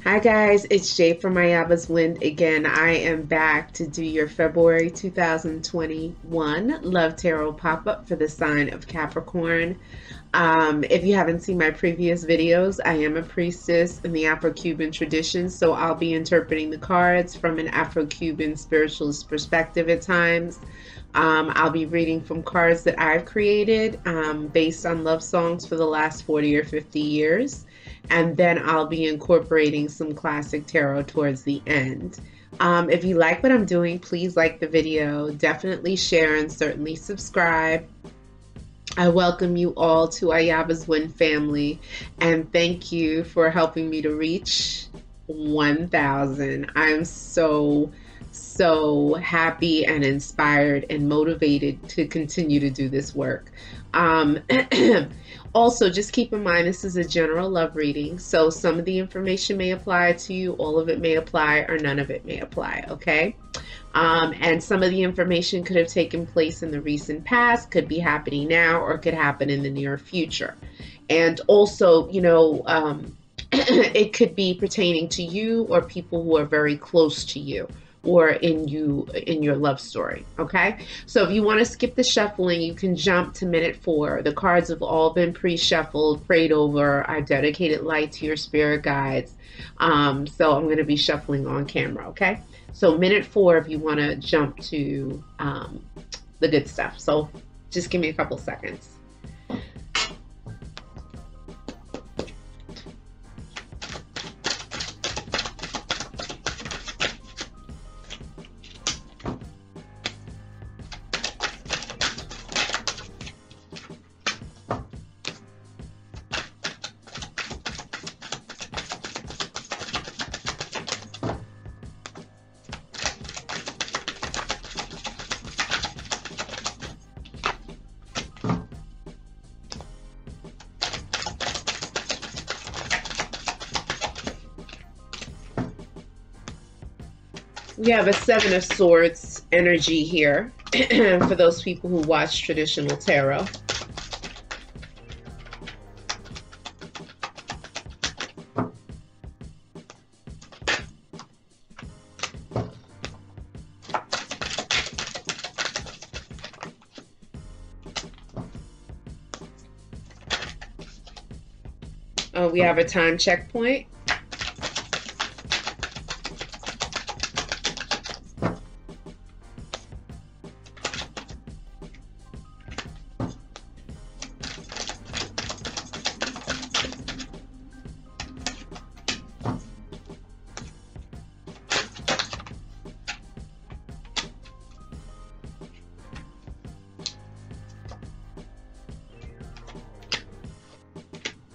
Hi guys, it's Jay from Ayaba's Wind again. I am back to do your February 2021 Love Tarot pop-up for the sign of Capricorn. If you haven't seen my previous videos, I am a priestess in the Afro-Cuban tradition, so I'll be interpreting the cards from an Afro-Cuban spiritualist perspective at times. I'll be reading from cards that I've created based on love songs for the last 40 or 50 years. And then I'll be incorporating some classic tarot towards the end. If you like what I'm doing, please like the video, definitely share, and certainly subscribe. I welcome you all to Ayaba's Wind family, and thank you for helping me to reach 1,000. I'm so happy and inspired and motivated to continue to do this work. Also, just keep in mind, this is a general love reading, so some of the information may apply to you, all of it may apply, or none of it may apply, okay? And some of the information could have taken place in the recent past, could be happening now, or could happen in the near future. And also, you know, it could be pertaining to you or people who are very close to you, or in your love story, okay? So if you want to skip the shuffling, you can jump to minute 4. The cards have all been pre-shuffled, prayed over. I dedicated light to your spirit guides. So I'm going to be shuffling on camera, okay? So minute 4 if you want to jump to the good stuff. So just give me a couple seconds. We have a 7 of Swords energy here for those people who watch traditional tarot. Oh, we have a time checkpoint.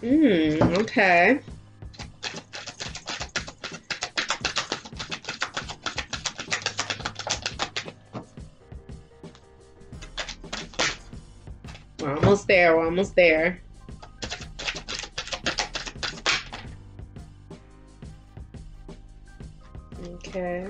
Okay. We're almost there. We're almost there. Okay.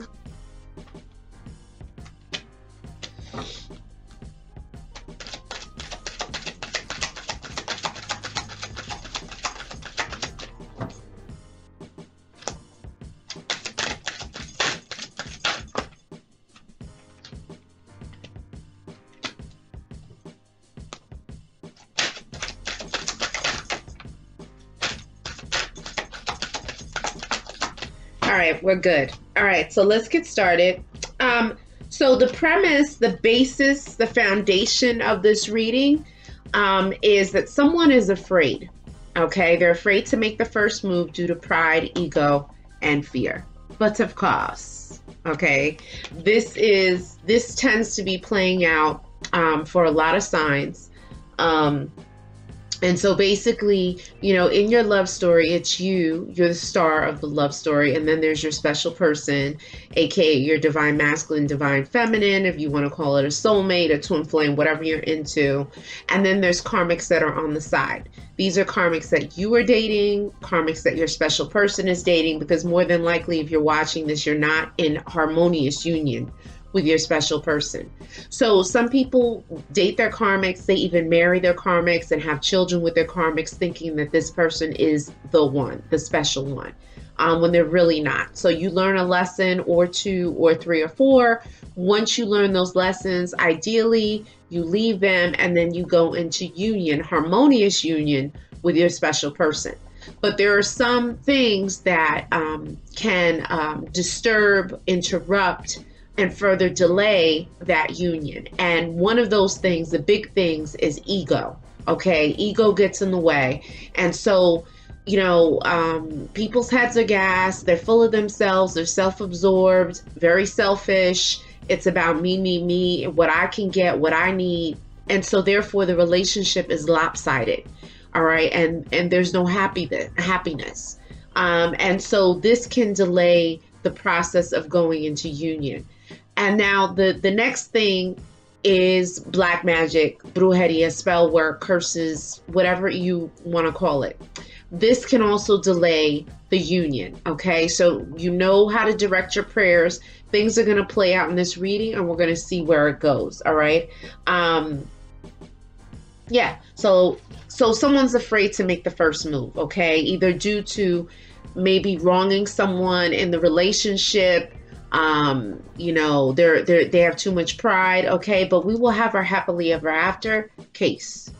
All right, we're good. All right, so let's get started. So the premise, the basis, the foundation of this reading is that someone is afraid, okay? They're afraid to make the first move due to pride, ego, and fear. But of course, okay, this tends to be playing out for a lot of signs. And so basically, you know, in your love story, it's you're the star of the love story. And then there's your special person, aka your divine masculine, divine feminine, if you want to call it a soulmate, a twin flame, whatever you're into. And then there's karmics that are on the side. These are karmics that you are dating, karmics that your special person is dating, because more than likely, if you're watching this, you're not in harmonious union with your special person. So some people date their karmics, they even marry their karmics and have children with their karmics, thinking that this person is the one, the special one. when they're really not. So you learn a lesson or two or three or four. Once you learn those lessons, ideally you leave them and then you go into union, harmonious union with your special person. But there are some things that can disturb, interrupt, and further delay that union. And one of those things, the big things, is ego. Okay, ego gets in the way. And so, you know, people's heads are gassed, they're full of themselves, they're self-absorbed, very selfish. It's about me, what I can get, what I need. And so therefore the relationship is lopsided. All right, and there's no happiness. And so this can delay the process of going into union. And now the next thing is black magic, brujeria, spell work, curses, whatever you want to call it. This can also delay the union, okay? So you know how to direct your prayers. Things are going to play out in this reading, and we're going to see where it goes, all right? Yeah, so someone's afraid to make the first move, okay? Either due to maybe wronging someone in the relationship, you know, they have too much pride, okay? But we will have our happily ever after case.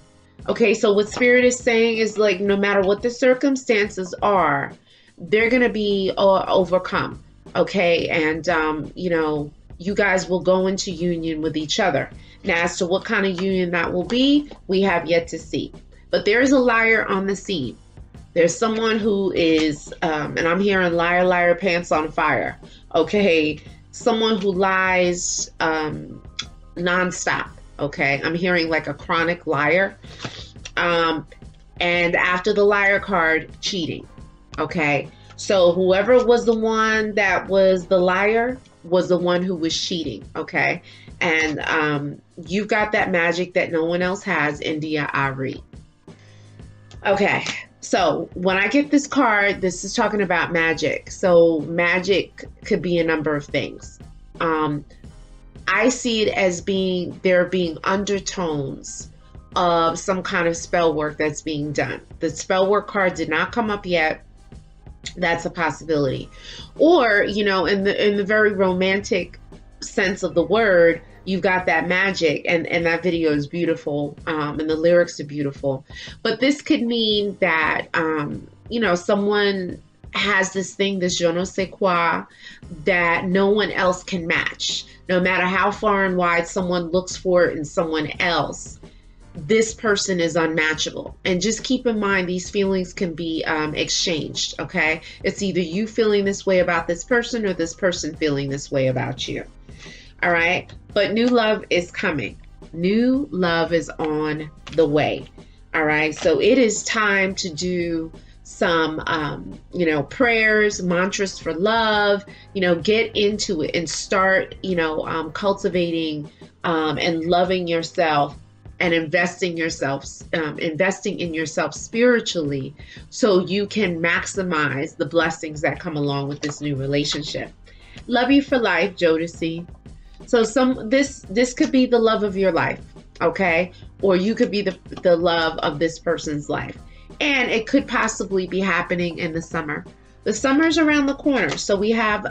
Okay, so what Spirit is saying is, like, no matter what the circumstances are, they're going to be overcome, okay? And, you know, you guys will go into union with each other. Now, as to what kind of union that will be, we have yet to see. But there is a liar on the scene. There's someone who is, and I'm hearing liar, liar, pants on fire, okay? Someone who lies nonstop. Okay, I'm hearing like a chronic liar. And after the liar card, cheating. Okay, so whoever was the one that was the liar was the one who was cheating. Okay, and you've got that magic that no one else has, India Aries. Okay, so when I get this card, this is talking about magic. So magic could be a number of things. I see it as there being undertones of some kind of spell work that's being done. The spell work card did not come up yet. That's a possibility. Or, you know, in the very romantic sense of the word, you've got that magic, and that video is beautiful, and the lyrics are beautiful. But this could mean that, you know, someone has this thing, this je ne sais quoi, that no one else can match. No matter how far and wide someone looks for it in someone else, this person is unmatchable. And just keep in mind, these feelings can be exchanged, okay? It's either you feeling this way about this person or this person feeling this way about you. All right? But new love is coming. New love is on the way. All right? So it is time to do some, you know, prayers, mantras for love, you know, get into it and start, you know, cultivating and loving yourself and investing in yourself spiritually, so you can maximize the blessings that come along with this new relationship. Love you for life, Jodeci. So this could be the love of your life, okay? Or you could be the love of this person's life. And it could possibly be happening in the summer. The summer's around the corner. So we have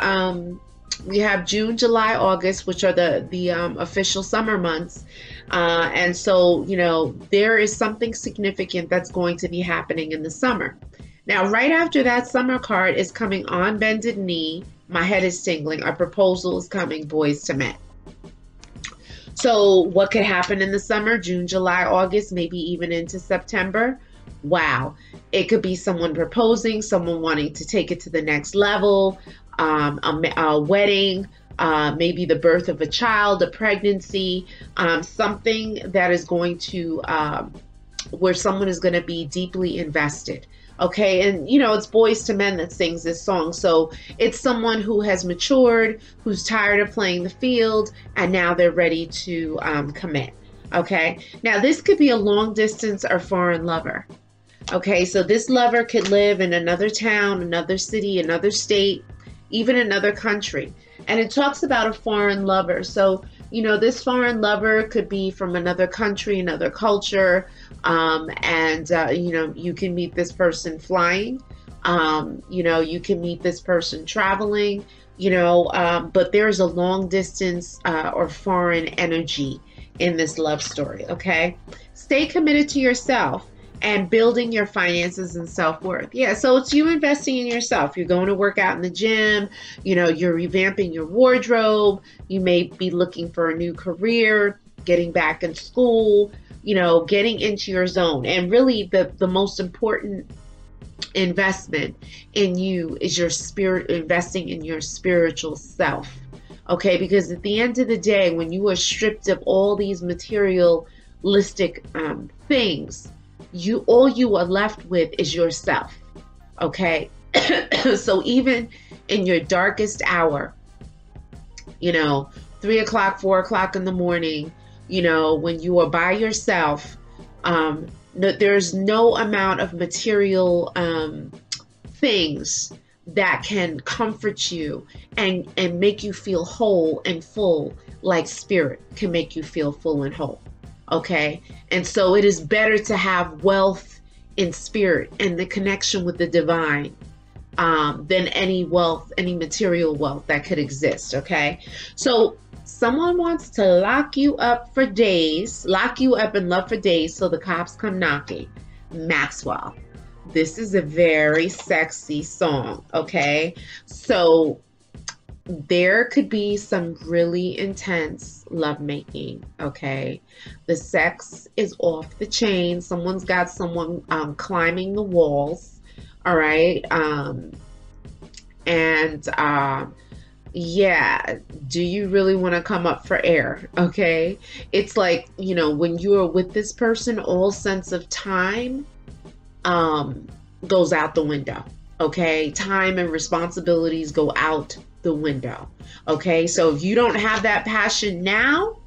June, July, August, which are the official summer months. And so, you know, there is something significant that's going to be happening in the summer. Now, right after that summer card is coming on bended knee. My head is tingling. A proposal is coming, boys to men. So what could happen in the summer? June, July, August, maybe even into September. Wow. It could be someone proposing, someone wanting to take it to the next level, a wedding, maybe the birth of a child, a pregnancy, something that is going to, where someone is going to be deeply invested. Okay, and you know, it's Boys to Men that sings this song. So it's someone who has matured, who's tired of playing the field, and now they're ready to commit. Okay, now this could be a long distance or foreign lover. Okay, so this lover could live in another town, another city, another state, even another country. And it talks about a foreign lover. So, you know, this foreign lover could be from another country, another culture, you know, you can meet this person flying, You know, you can meet this person traveling, you know, but there's a long distance or foreign energy in this love story, okay? Stay committed to yourself and building your finances and self-worth. Yeah, so it's you investing in yourself. You're going to work out in the gym, you know, you're revamping your wardrobe, you may be looking for a new career, getting back in school, you know, getting into your zone. And really the most important investment in you is your spirit, investing in your spiritual self. Okay, because at the end of the day, when you are stripped of all these materialistic things, all you are left with is yourself. Okay, so even in your darkest hour, you know, 3 o'clock, 4 o'clock in the morning, you know, when you are by yourself, there's no amount of material things that can comfort you and make you feel whole and full, like spirit can make you feel full and whole. Okay, and so it is better to have wealth in spirit and the connection with the divine than any wealth, any material wealth that could exist. Okay, so someone wants to lock you up for days, lock you up in love for days so the cops come knocking. Maxwell. This is a very sexy song, okay? So there could be some really intense lovemaking, okay? The sex is off the chain. Someone's got someone climbing the walls, all right? Yeah, do you really want to come up for air? Okay, it's like, you know, when you are with this person, all sense of time goes out the window. Okay, time and responsibilities go out the window. Okay, so if you don't have that passion now,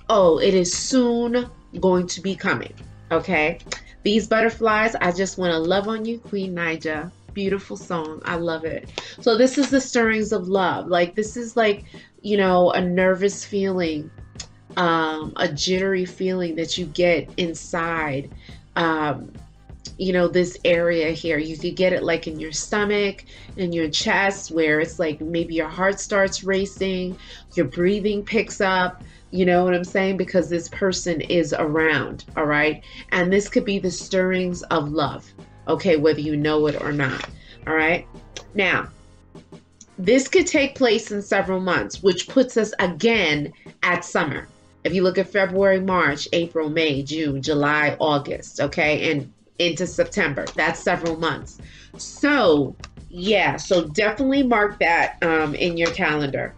oh, it is soon going to be coming. Okay, these butterflies, I just want to love on you, Queen Naija. Beautiful song. I love it. So this is the stirrings of love. Like, this is like, you know, a nervous feeling, a jittery feeling that you get inside, you know, this area here. You could get it like in your stomach, in your chest, where it's like maybe your heart starts racing, your breathing picks up. You know what I'm saying? Because this person is around. All right. And this could be the stirrings of love. Okay, whether you know it or not. All right. Now, this could take place in several months, which puts us again at summer. If you look at February, March, April, May, June, July, August, okay, and into September, that's several months. So, yeah, so definitely mark that in your calendar.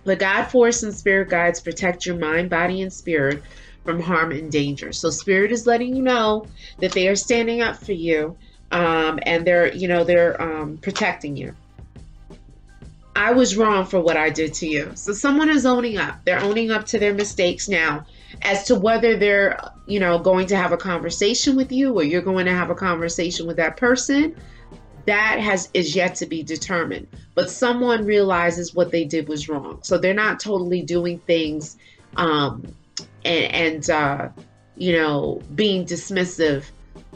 The God force and spirit guides protect your mind, body, and spirit from harm and danger. So spirit is letting you know that they are standing up for you, and they're, you know, they're protecting you. I was wrong for what I did to you. So someone is owning up. They're owning up to their mistakes now. As to whether they're, you know, going to have a conversation with you or you're going to have a conversation with that person, that is yet to be determined. But someone realizes what they did was wrong. So they're not totally doing things you know, being dismissive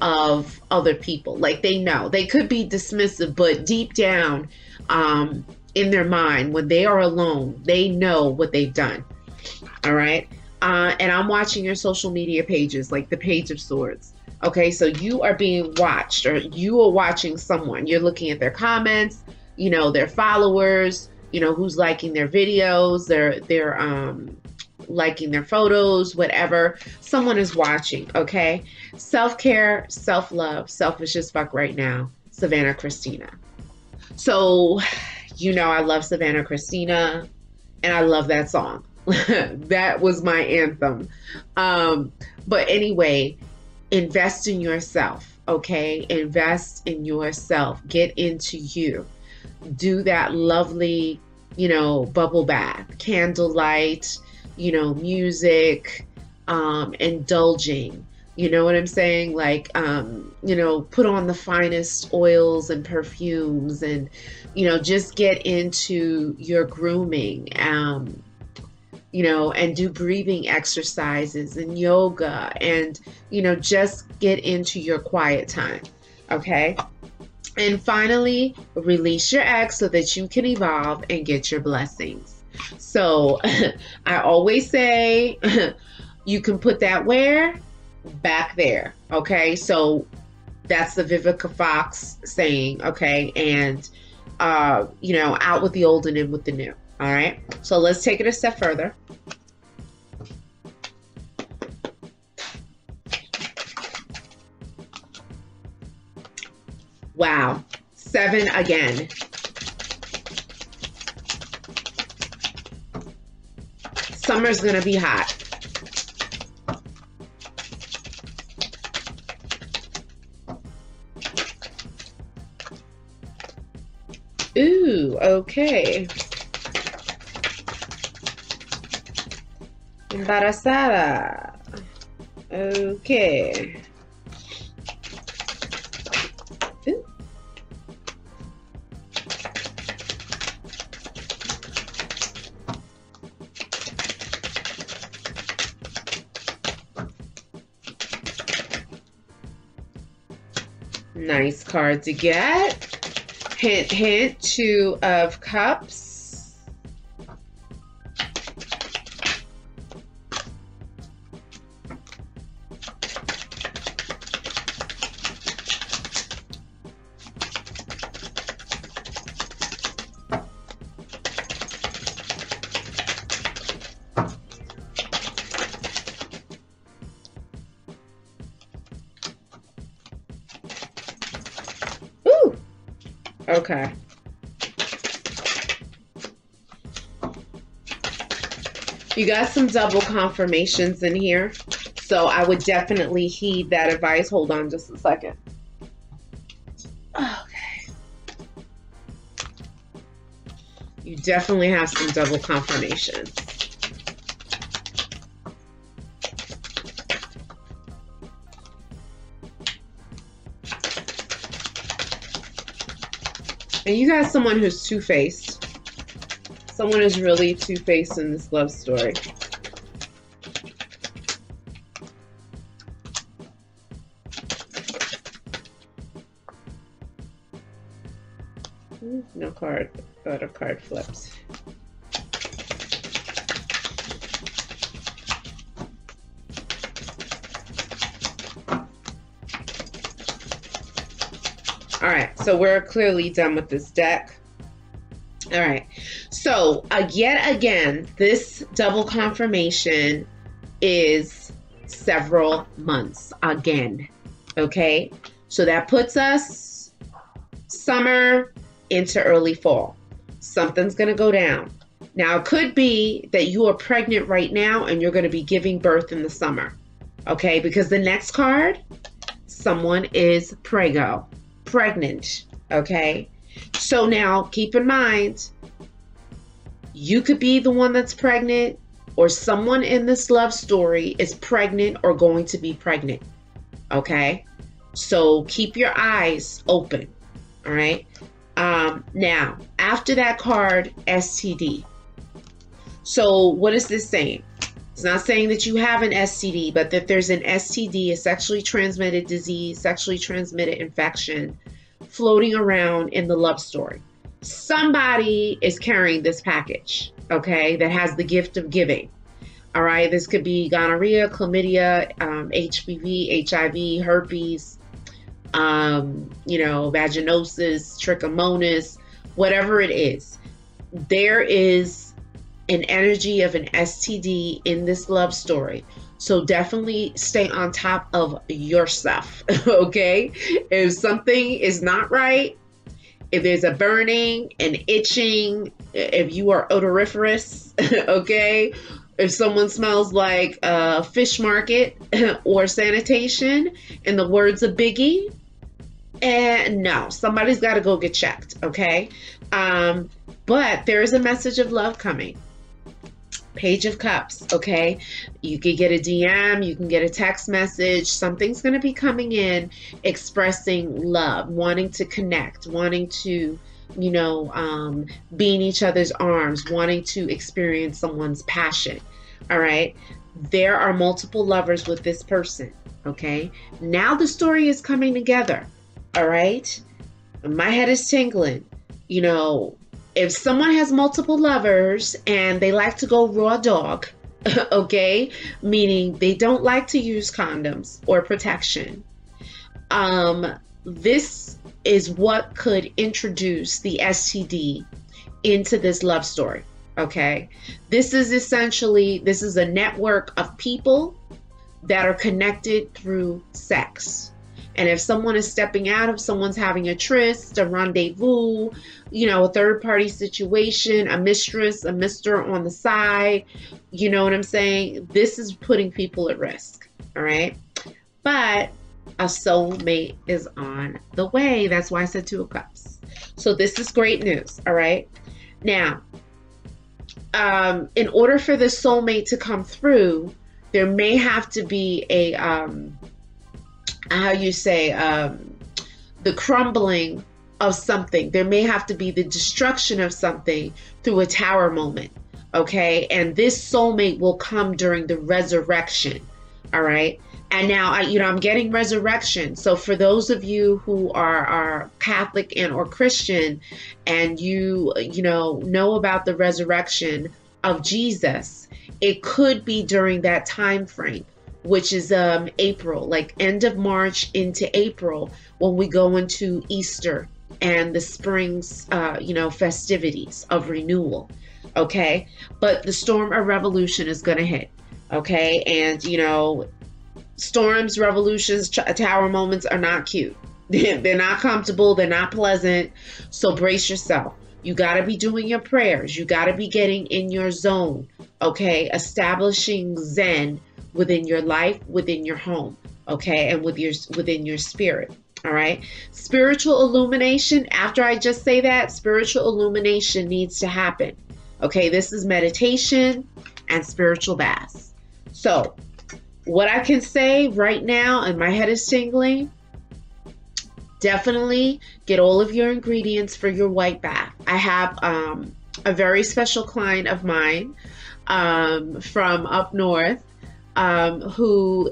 of other people. Like, they know they could be dismissive, but deep down in their mind, when they are alone, they know what they've done. All right. And I'm watching your social media pages, like the Page of Swords. Okay, so you are being watched, or you are watching someone. You're looking at their comments, you know, their followers, you know, who's liking their videos, they're liking their photos, whatever. Someone is watching. Okay, self-care, self-love, selfish as fuck right now. Savannah Christina. So, you know, I love Savannah Christina, and I love that song. That was my anthem. But anyway, invest in yourself. Okay, invest in yourself. Get into you. Do that lovely, you know, bubble bath, candlelight, you know, music, indulging, you know what I'm saying? Like, you know, put on the finest oils and perfumes, and, you know, just get into your grooming, you know, and do breathing exercises and yoga, and, you know, just get into your quiet time. Okay. And finally, release your egg so that you can evolve and get your blessings. So I always say you can put that where? Back there. Okay, so that's the Vivica Fox saying. Okay, and you know, out with the old and in with the new. All right, so let's take it a step further. Wow, 7 again. Summer's gonna be hot. Ooh, okay. Embarazada. Okay. Ooh. Nice card to get. Hint, hint, 2 of Cups. Ooh, okay. You got some double confirmations in here, so I would definitely heed that advice. Hold on just a second. Okay. You definitely have some double confirmations. And you got someone who's two-faced. Someone is really two-faced in this love story. No card, but a card flips. All right, so we're clearly done with this deck. All right, so yet again, this double confirmation is several months again, okay? So that puts us summer into early fall. Something's gonna go down. Now, it could be that you are pregnant right now and you're gonna be giving birth in the summer, okay? Because the next card, someone is pregnant, okay? So now keep in mind, you could be the one that's pregnant, or someone in this love story is pregnant or going to be pregnant, okay? So keep your eyes open, all right? Now, after that card, STD. So what is this saying? It's not saying that you have an STD, but that there's an STD, a sexually transmitted disease, sexually transmitted infection, floating around in the love story. Somebody is carrying this package, okay, that has the gift of giving. All right, this could be gonorrhea, chlamydia, HPV, HIV, herpes, you know, vaginosis, trichomonas, whatever it is. There is an energy of an STD in this love story. So definitely stay on top of your stuff, okay? If something is not right, if there's a burning, an itching, if you are odoriferous, okay? If someone smells like a fish market or sanitation, in the words of Biggie, and no, somebody's got to go get checked, okay? But there is a message of love coming. Page of Cups, okay? You could get a DM, you can get a text message. Something's going to be coming in expressing love, wanting to connect, wanting to, you know, be in each other's arms, wanting to experience someone's passion, all right? There are multiple lovers with this person, okay? Now the story is coming together, all right? My head is tingling. You know, if someone has multiple lovers and they like to go raw dog, okay, meaning they don't like to use condoms or protection, this is what could introduce the STD into this love story. Okay, this is a network of people that are connected through sex. And if someone is stepping out, if someone's having a tryst, a rendezvous, you know, a third party situation, a mistress, a mister on the side, you know what I'm saying? This is putting people at risk. All right. But a soulmate is on the way. That's why I said 2 of Cups. So this is great news. All right. Now, in order for the soulmate to come through, there may have to be a, the crumbling of something. There may have to be the destruction of something through a tower moment. Okay. And this soulmate will come during the resurrection. All right. And now, I'm getting resurrection. So for those of you who are Catholic and or Christian, and you know about the resurrection of Jesus, it could be during that time frame, which is April, like end of March into April, when we go into Easter and the spring's festivities of renewal. Okay, but the storm of revolution is going to hit. Okay, and storms, revolutions, tower moments are not cute. They're not comfortable. They're not pleasant. So brace yourself. You got to be doing your prayers. You got to be getting in your zone. Okay. Establishing Zen within your life, within your home. Okay. And within your spirit. All right. Spiritual illumination. After I just say that, spiritual illumination needs to happen. Okay. This is meditation and spiritual baths. So what I can say right now, and my head is tingling, definitely get all of your ingredients for your white bath. I have a very special client of mine from up north who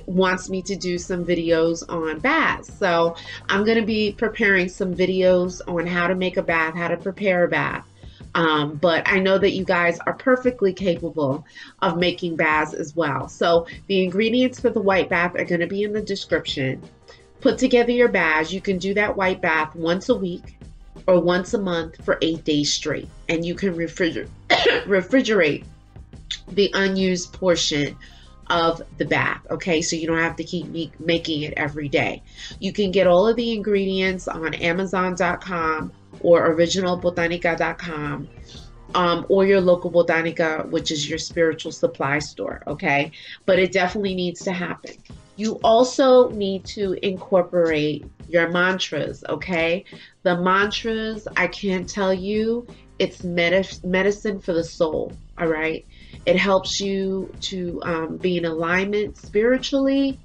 wants me to do some videos on baths. So I'm going to be preparing some videos on how to make a bath, how to prepare a bath. But I know that you guys are perfectly capable of making baths as well. So the ingredients for the white bath are going to be in the description. Put together your baths. You can do that white bath once a week or once a month for 8 days straight. And you can refrigerate the unused portion of the bath. Okay, so you don't have to keep making it every day. You can get all of the ingredients on Amazon.com or originalbotanica.com, or your local botanica, which is your spiritual supply store. Okay, but it definitely needs to happen. You also need to incorporate your mantras. Okay, the mantras, I can't tell you, it's medicine for the soul. All right, it helps you to be in alignment spiritually.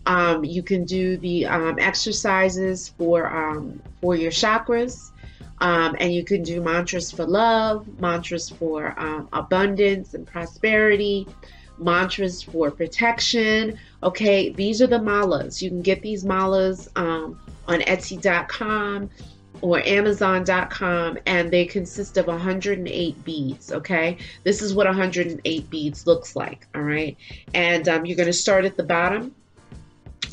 You can do the exercises for your chakras. And you can do mantras for love, mantras for abundance and prosperity, mantras for protection. Okay, these are the malas. You can get these malas on Etsy.com or Amazon.com, and they consist of 108 beads. Okay, this is what 108 beads looks like. All right, and you're going to start at the bottom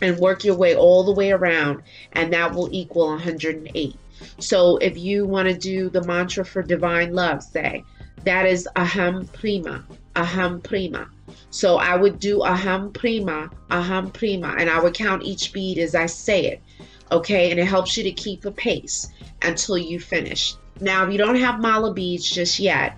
and work your way all the way around, and that will equal 108. So if you want to do the mantra for divine love, say, that is aham prima, aham prima. So I would do aham prima, and I would count each bead as I say it. Okay, and it helps you to keep a pace until you finish. Now, if you don't have mala beads just yet,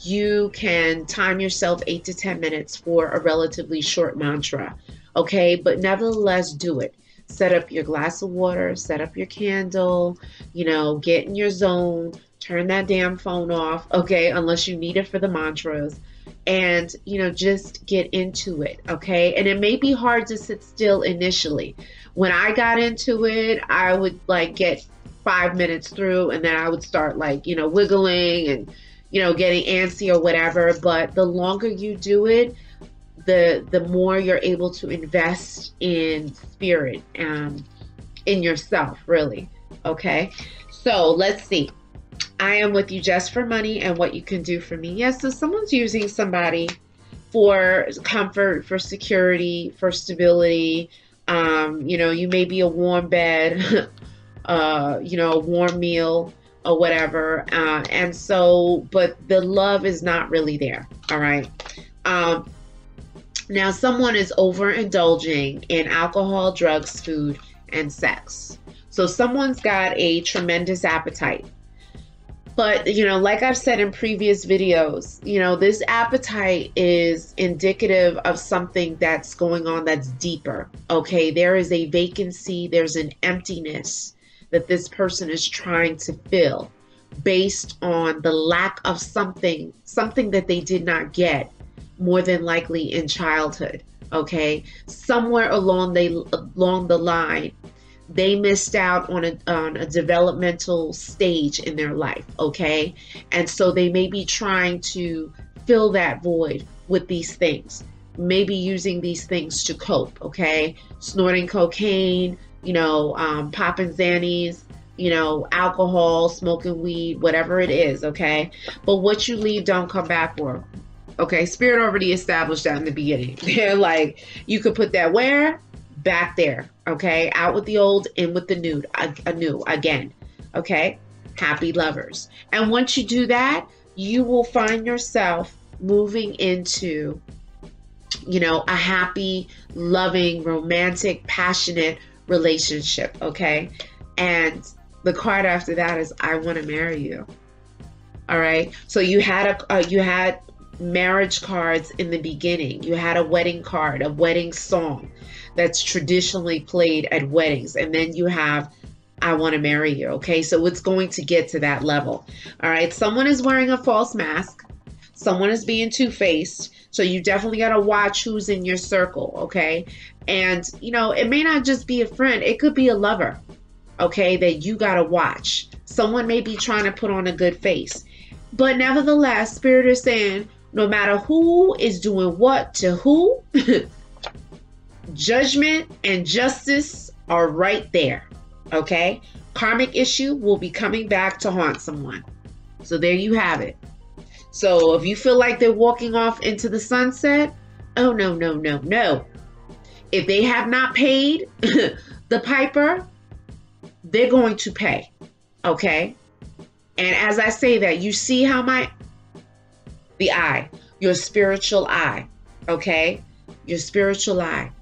you can time yourself 8 to 10 minutes for a relatively short mantra. Okay, but nevertheless, do it. Set up your glass of water, set up your candle, get in your zone, turn that damn phone off, okay, unless you need it for the mantras, and, just get into it, okay? And it may be hard to sit still initially. When I got into it, I would get 5 minutes through, and then I would start wiggling and, getting antsy or whatever. But the longer you do it, the more you're able to invest in spirit, in yourself, really. Okay, so let's see. I am with you just for money and what you can do for me. Yes, so someone's using somebody for comfort, for security, for stability. You know, you may be a warm bed, you know, a warm meal or whatever. And so, but the love is not really there. All right. Now, someone is overindulging in alcohol, drugs, food, and sex. So someone's got a tremendous appetite. But, you know, like I've said in previous videos, you know, this appetite is indicative of something that's going on that's deeper. Okay, there is a vacancy, there's an emptiness that this person is trying to fill based on the lack of something that they did not get, more than likely in childhood. Okay, somewhere along the line, they missed out on a developmental stage in their life, okay? And so they may be trying to fill that void with these things, maybe using these things to cope, okay? Snorting cocaine, you know, popping Xannies, you know, alcohol, smoking weed, whatever it is, okay? But what you leave, don't come back for. Okay, Spirit already established that in the beginning. They're like, you could put that where? Back there, okay? Out with the old, in with the new, again, okay? Happy lovers. And once you do that, you will find yourself moving into, you know, a happy, loving, romantic, passionate relationship, okay? And the card after that is, I want to marry you. All right? So you had you had marriage cards in the beginning. You had a wedding card, a wedding song that's traditionally played at weddings, and then you have I want to marry you. Okay, so it's going to get to that level. All right, someone is wearing a false mask, someone is being two-faced, so you definitely got to watch who's in your circle. Okay, and you know, it may not just be a friend, it could be a lover, okay, that you got to watch. Someone may be trying to put on a good face, but nevertheless, Spirit is saying, no matter who is doing what to who, judgment and justice are right there, okay? Karmic issue will be coming back to haunt someone. So there you have it. So if you feel like they're walking off into the sunset, oh, no, no, no, no. If they have not paid the piper, they're going to pay, okay? And as I say that, you see how the eye, your spiritual eye, okay? Your spiritual eye.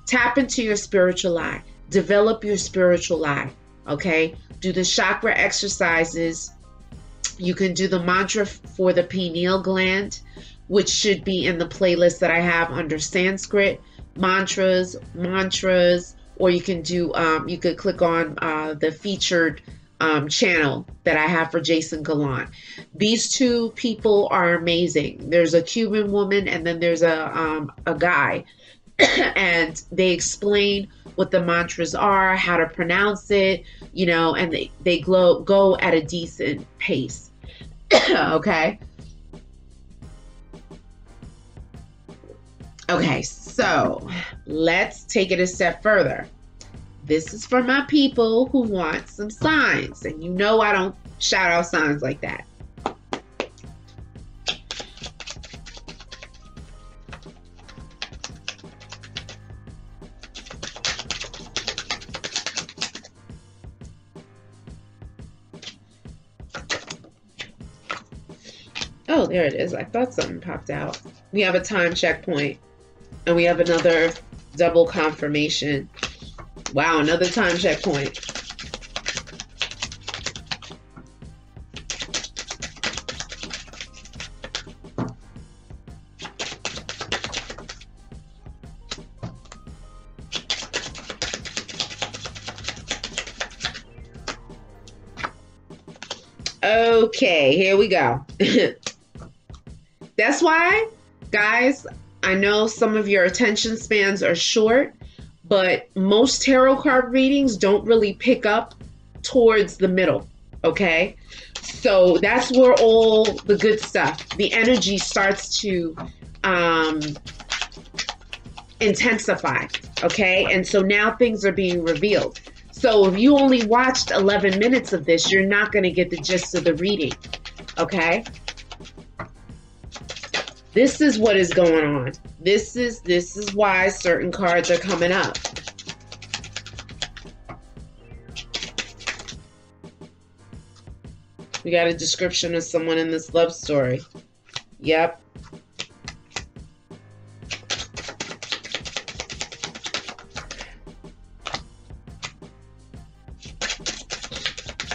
Tap into your spiritual eye. Develop your spiritual eye, okay? Do the chakra exercises. You can do the mantra for the pineal gland, which should be in the playlist that I have under Sanskrit, mantras, or you can do, you could click on the featured channel that I have for Jason Gallant. These two people are amazing. There's a Cuban woman and then there's a guy and they explain what the mantras are, how to pronounce it, you know, and they go at a decent pace. Okay. Okay, so let's take it a step further. This is for my people who want some signs. And you know I don't shout out signs like that. Oh, there it is. I thought something popped out. We have a time checkpoint. And we have another double confirmation. Wow, another time checkpoint. Okay, here we go. That's why, guys, I know some of your attention spans are short, but most tarot card readings don't really pick up towards the middle, okay? So that's where all the good stuff, the energy starts to intensify, okay? And so now things are being revealed. So if you only watched 11 minutes of this, you're not going to get the gist of the reading. Okay? This is what is going on. This is why certain cards are coming up. We got a description of someone in this love story. Yep.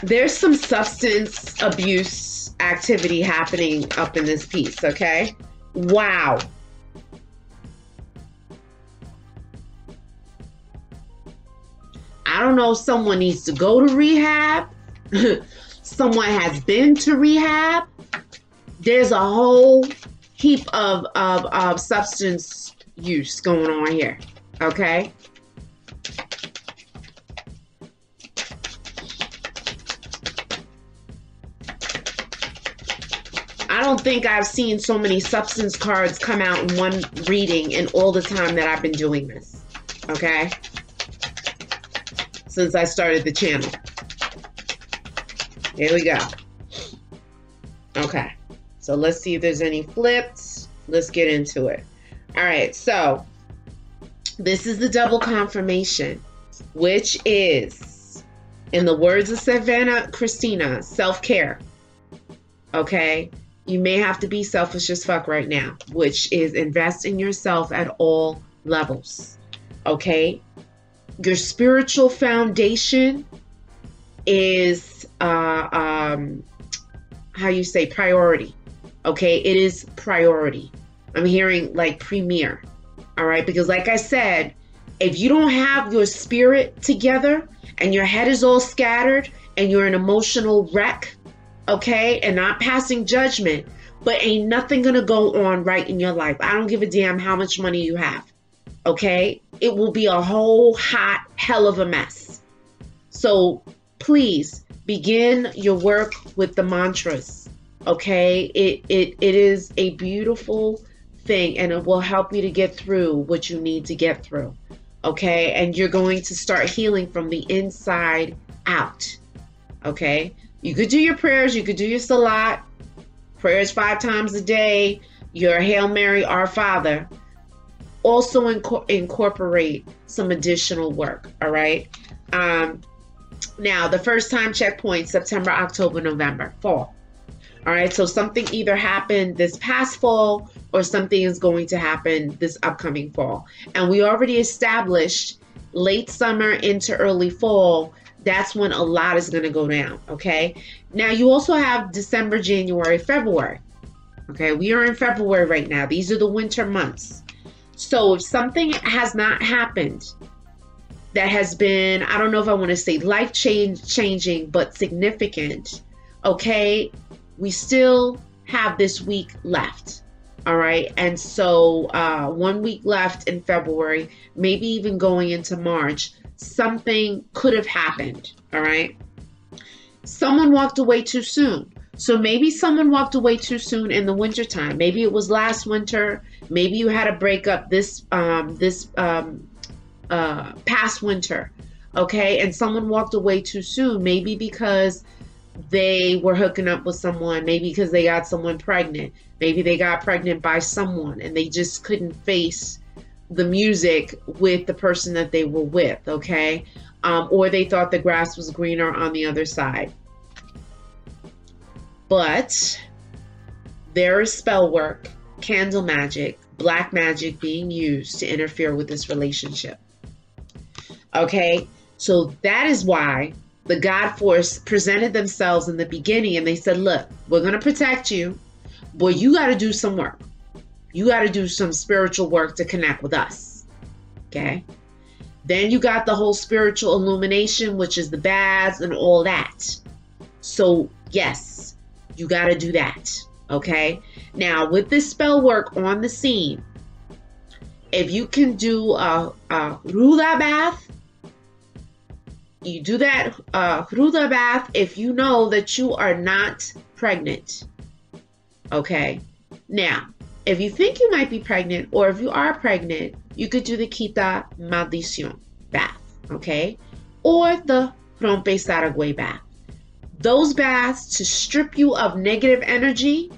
There's some substance abuse activity happening up in this piece, okay? Wow. I don't know if someone needs to go to rehab. Someone has been to rehab. There's a whole heap of substance use going on here, okay? I don't think I've seen so many substance cards come out in one reading in all the time that I've been doing this, okay? Since I started the channel. Here we go. Okay, so let's see if there's any flips. Let's get into it. All right, so this is the double confirmation, which is, in the words of Savannah Christina, self-care, okay? You may have to be selfish as fuck right now, which is invest in yourself at all levels, okay? Your spiritual foundation is, how you say, priority, okay? It is priority. I'm hearing like premier, all right? Because like I said, if you don't have your spirit together and your head is all scattered and you're an emotional wreck, okay, and not passing judgment, but ain't nothing gonna go on right in your life. I don't give a damn how much money you have, okay? It will be a whole hot hell of a mess. So please begin your work with the mantras, okay? It is a beautiful thing, and it will help you to get through what you need to get through, okay? And you're going to start healing from the inside out, okay? You could do your prayers, you could do your salat, prayers 5 times a day, your Hail Mary, Our Father. Also incorporate some additional work, all right? Now, the first time checkpoint, September, October, November, fall. All right, so something either happened this past fall or something is going to happen this upcoming fall. And we already established late summer into early fall. That's when a lot is going to go down, okay? Now, you also have December, January, February, okay? We are in February right now. These are the winter months. So if something has not happened that has been, I don't know if I want to say life-changing, but significant, okay? We still have this week left, all right? And so 1 week left in February, maybe even going into March. Something could have happened, all right? Someone walked away too soon. So maybe someone walked away too soon in the wintertime. Maybe it was last winter. Maybe you had a breakup this past winter, okay? And someone walked away too soon, maybe because they were hooking up with someone, maybe because they got someone pregnant. Maybe they got pregnant by someone and they just couldn't face the music with the person that they were with, okay? Or they thought the grass was greener on the other side. But there is spell work, candle magic, black magic being used to interfere with this relationship. Okay, so that is why the God Force presented themselves in the beginning and they said, look, we're going to protect you, but you got to do some work. You got to do some spiritual work to connect with us, okay? Then you got the whole spiritual illumination, which is the baths and all that. So yes, you got to do that, okay? Now, with this spell work on the scene, if you can do a Ruda bath, you do that Ruda bath if you know that you are not pregnant, okay? Now, if you think you might be pregnant, or if you are pregnant, you could do the Quita Maldición bath, okay? or the ROMPE SARAGUEY bath. Those baths to strip you of negative energy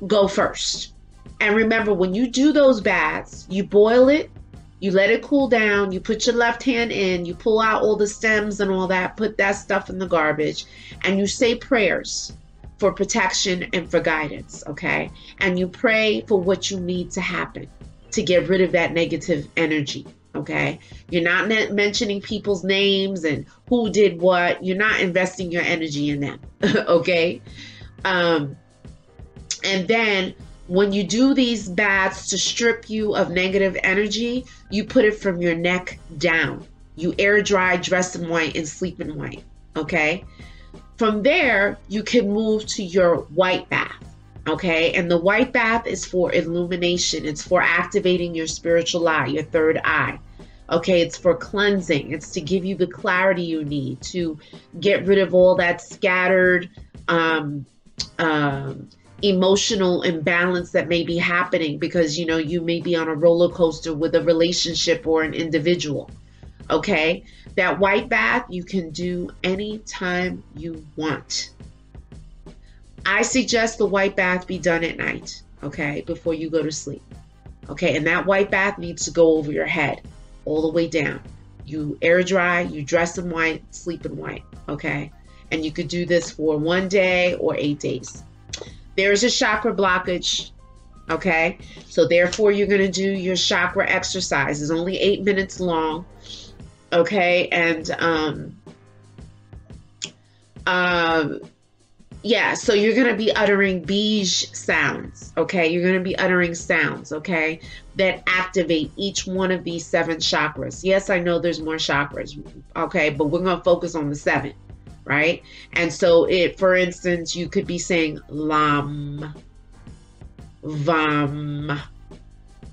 go first. And remember, when you do those baths, you boil it, you let it cool down, you put your left hand in, you pull out all the stems and all that, put that stuff in the garbage, and you say prayers for protection and for guidance, okay? And you pray for what you need to happen to get rid of that negative energy, okay? You're not mentioning people's names and who did what. You're not investing your energy in them, okay? And then when you do these baths to strip you of negative energy, you put it from your neck down. You air dry, dress in white, and sleep in white, okay? From there, you can move to your white bath, okay? And the white bath is for illumination. It's for activating your spiritual eye, your third eye, okay? It's for cleansing. It's to give you the clarity you need to get rid of all that scattered, emotional imbalance that may be happening because, you know, you may be on a roller coaster with a relationship or an individual, okay? That white bath you can do anytime you want. I suggest the white bath be done at night, okay, before you go to sleep, okay? And that white bath needs to go over your head all the way down. You air dry, you dress in white, sleep in white, okay? And you could do this for 1 day or 8 days. There's a chakra blockage, okay? So therefore, you're going to do your chakra exercise. It's only 8 minutes long, okay? And yeah, so you're going to be uttering beige sounds, okay? You're going to be uttering sounds, okay, that activate each one of these 7 chakras. Yes, I know there's more chakras, okay, but we're going to focus on the 7. Right? And so for instance, you could be saying Lam, Vam,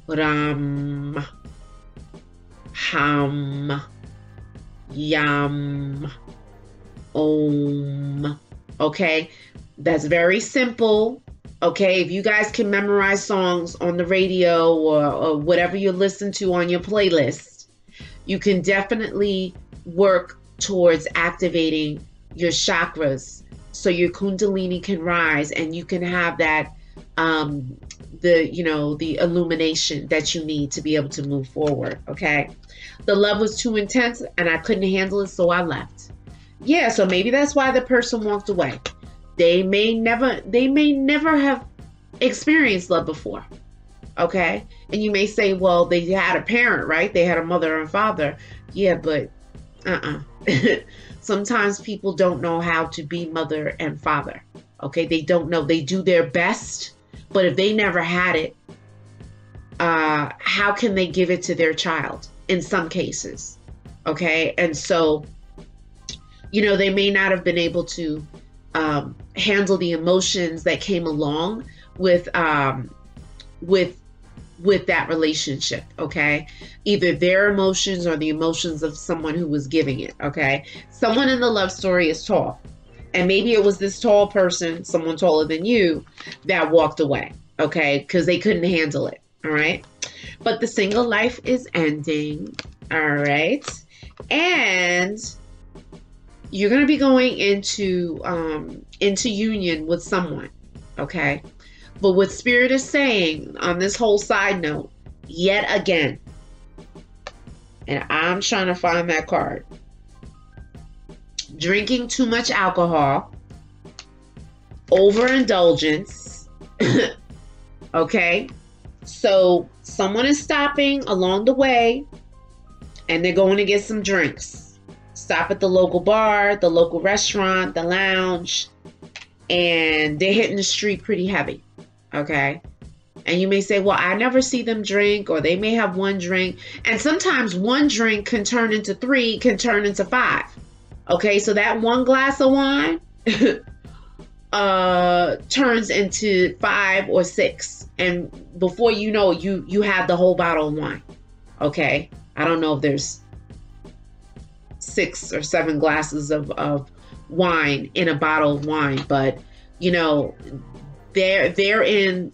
Ram, Ham, Yam, Om. Okay? That's very simple. Okay? If you guys can memorize songs on the radio or whatever you listen to on your playlist, you can definitely work towards activating your chakras so your kundalini can rise and you can have that the illumination that you need to be able to move forward. Okay, the love was too intense and I couldn't handle it, so I left. Yeah, so maybe that's why the person walked away. They may never have experienced love before. Okay, and you may say, well, they had a parent, right? They had a mother and father. Yeah, but sometimes people don't know how to be mother and father. Okay, they don't know. They do their best, but if they never had it, how can they give it to their child in some cases? Okay, and so, you know, they may not have been able to handle the emotions that came along with that relationship, okay? Either their emotions or the emotions of someone who was giving it, okay? Someone in the love story is tall, and maybe it was this tall person, someone taller than you, that walked away, okay? Because they couldn't handle it, all right? But the single life is ending, all right? And you're going to be going into union with someone, okay? But what Spirit is saying on this whole side note, yet again, and I'm trying to find that card, drinking too much alcohol, overindulgence, okay? So someone is stopping along the way and they're going to get some drinks. Stop at the local bar, the local restaurant, the lounge, and they're hitting the street pretty heavy. Okay. And you may say, well, I never see them drink, or they may have one drink. And sometimes one drink can turn into 3, can turn into 5. Okay. So that one glass of wine turns into 5 or 6. And before you know, you have the whole bottle of wine. Okay. I don't know if there's 6 or 7 glasses of wine in a bottle of wine, but you know, therein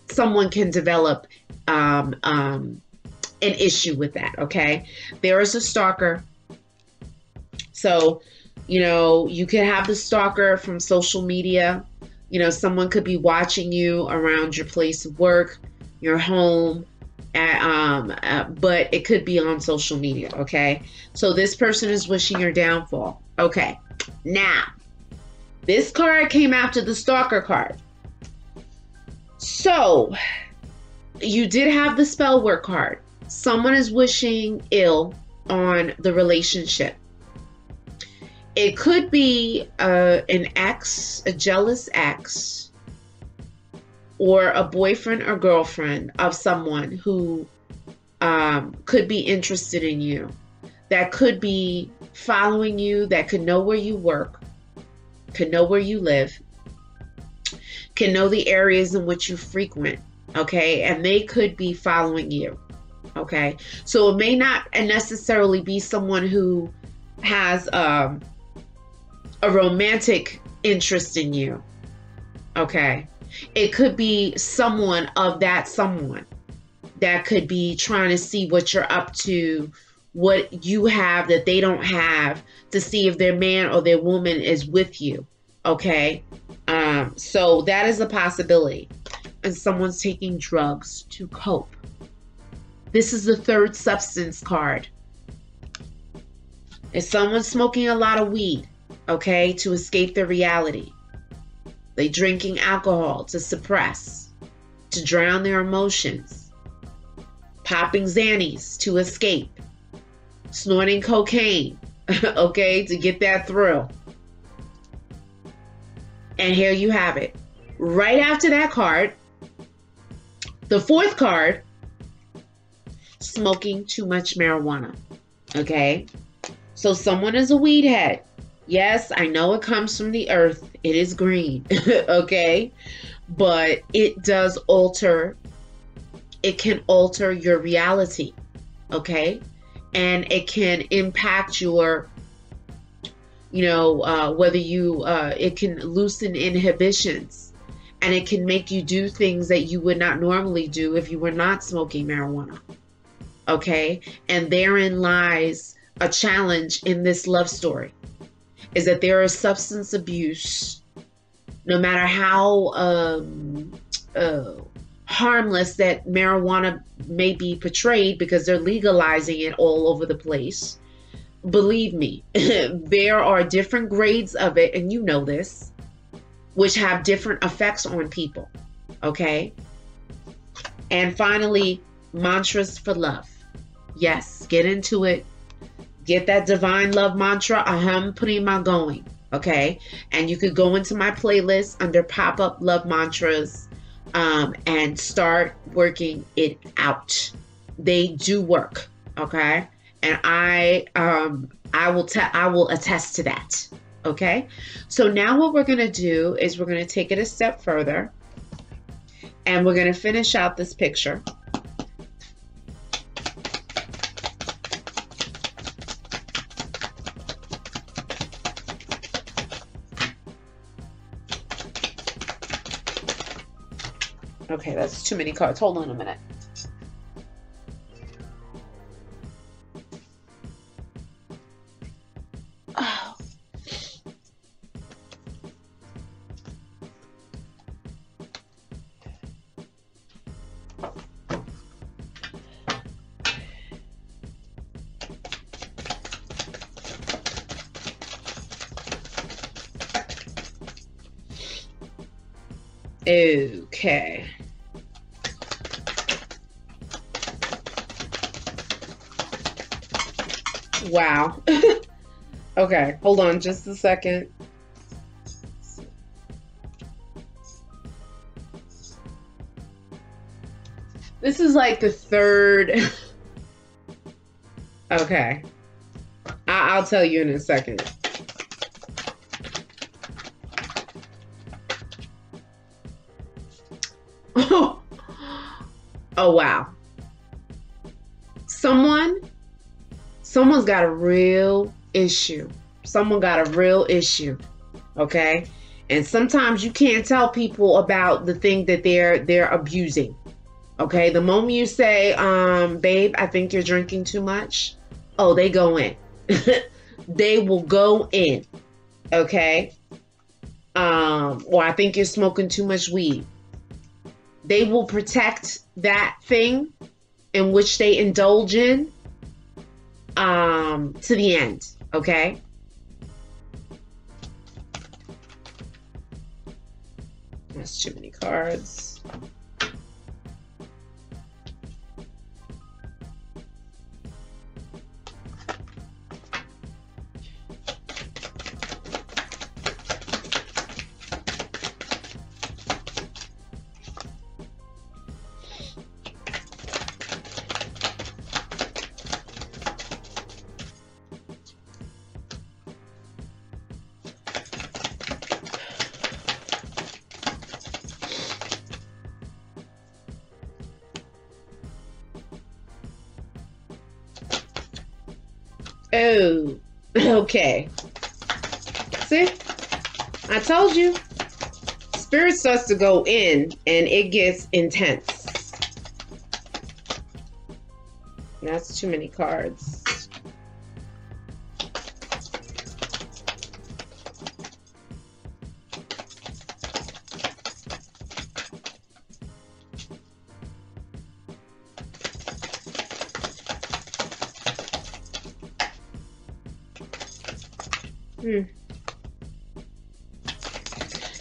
someone can develop an issue with that. Okay, there is a stalker So, you know, you could have the stalker from social media. You know, someone could be watching you around your place of work, your home, but it could be on social media, okay? So this person is wishing your downfall. Okay, now, this card came after the stalker card. So, you did have the Spellwork card. Someone is wishing ill on the relationship. It could be an ex, a jealous ex, or a boyfriend or girlfriend of someone who could be interested in you, that could be following you, that could know where you work, could know where you live, can know the areas in which you frequent, okay? And they could be following you, okay? So it may not necessarily be someone who has a romantic interest in you, okay? It could be someone of that someone that could be trying to see what you're up to, what you have that they don't have, to see if their man or their woman is with you, okay? So that is a possibility. And someone's taking drugs to cope. This is the third substance card. If someone's smoking a lot of weed, okay, to escape their reality. They drinking alcohol to suppress, to drown their emotions. Popping Xannies to escape. Snorting cocaine, okay, to get that thrill. And here you have it. Right after that card, the fourth card, smoking too much marijuana, okay? So someone is a weed head. Yes, I know it comes from the earth. It is green, okay? But it does alter, it can alter your reality, okay? And it can impact your, you know, whether you, it can loosen inhibitions, and it can make you do things that you would not normally do if you were not smoking marijuana, okay? And therein lies a challenge in this love story, is that there is substance abuse, no matter how harmless that marijuana may be portrayed, because they're legalizing it all over the place. Believe me, there are different grades of it, and you know this, which have different effects on people, okay? And finally, mantras for love. Yes, get into it. Get that divine love mantra, aham prima going, okay? And you could go into my playlist under pop-up love mantras and start working it out. They do work, okay? And I will attest to that, okay? So now what we're gonna do is we're gonna take it a step further, and we're gonna finish out this picture. Okay, that's too many cards. Hold on a minute. Oh. Okay. Wow. Okay, hold on just a second. This is like the third. Okay. I'll tell you in a second. Oh, wow. Someone's got a real issue. Someone got a real issue, okay? And sometimes you can't tell people about the thing that they're abusing, okay? The moment you say, babe, I think you're drinking too much, oh, they go in. they will go in, okay? Or I think you're smoking too much weed. They will protect that thing in which they indulge in to the end, okay? That's too many cards. Oh, okay. See? I told you. Spirit starts to go in and it gets intense. That's too many cards.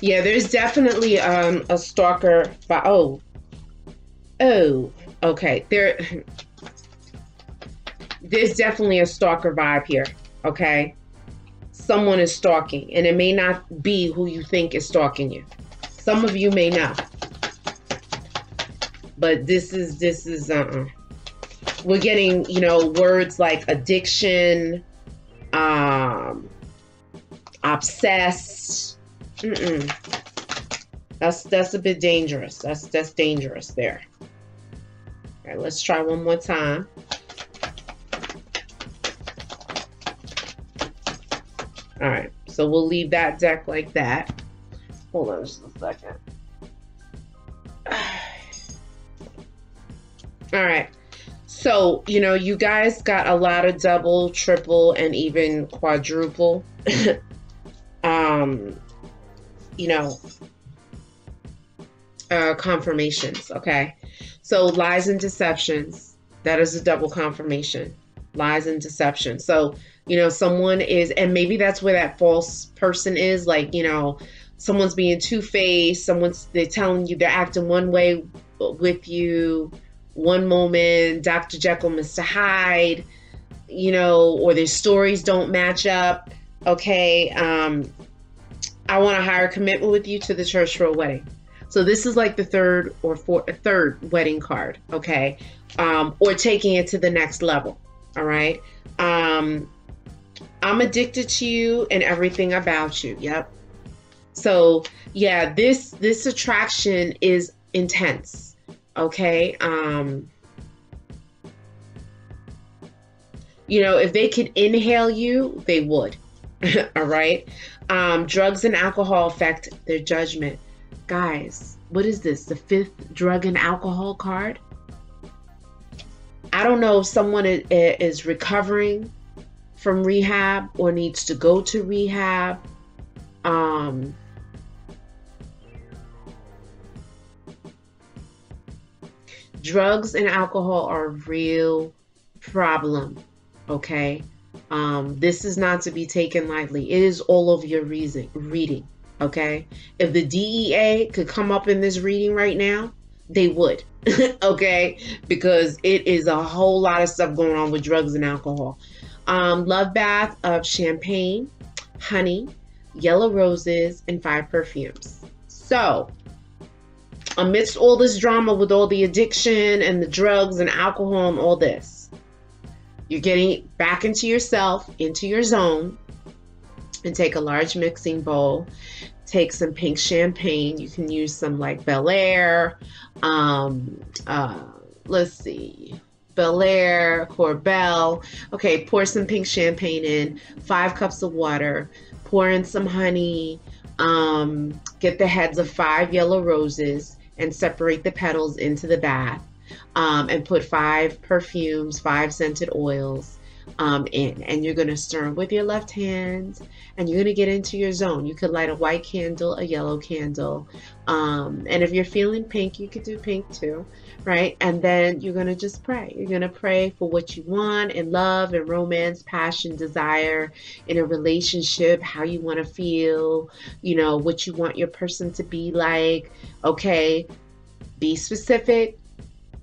Yeah, there's definitely a stalker. Oh, okay. There's definitely a stalker vibe here. Okay, someone is stalking, and it may not be who you think is stalking you. Some of you may know, but this is we're getting, you know, words like addiction, obsessed. That's a bit dangerous. That's dangerous there. All right, let's try one more time. All right, so we'll leave that deck like that. Hold on just a second. All right, so, you know, you guys got a lot of double, triple, and even quadruple you know, confirmations. Okay, so lies and deceptions, that is a double confirmation. Lies and deception. So, you know, someone is, and maybe that's where that false person is, like, you know, someone's being two-faced, they're telling you they're acting one way with you one moment, Dr. Jekyll, Mr. Hyde, you know, or their stories don't match up. Okay, I want a higher commitment with you to the church for a wedding. So this is like the third wedding card, okay? Or taking it to the next level, all right? I'm addicted to you and everything about you, yep. So yeah, this attraction is intense, okay? You know, if they could inhale you, they would, all right? Drugs and alcohol affect their judgment. Guys, what is this? The 5th drug and alcohol card? I don't know if someone is recovering from rehab or needs to go to rehab. Drugs and alcohol are a real problem, okay? This is not to be taken lightly. It is all of your reading, okay? If the DEA could come up in this reading right now, they would, okay? Because it is a whole lot of stuff going on with drugs and alcohol. Love bath of champagne, honey, yellow roses, and 5 perfumes. So, amidst all this drama with all the addiction and the drugs and alcohol and all this, you're getting back into yourself, into your zone, and take a large mixing bowl. Take some pink champagne. You can use some like Bel Air. Let's see. Bel Air, Corbel. Okay, pour some pink champagne in. 5 cups of water. Pour in some honey. Get the heads of 5 yellow roses and separate the petals into the bath. And put 5 perfumes, 5 scented oils, in, and you're going to stir them with your left hand, and you're going to get into your zone. You could light a white candle, a yellow candle, and if you're feeling pink, you could do pink too, right? And then you're going to just pray. You're going to pray for what you want in love and romance, passion, desire, in a relationship, how you want to feel, you know, what you want your person to be like. Okay, be specific,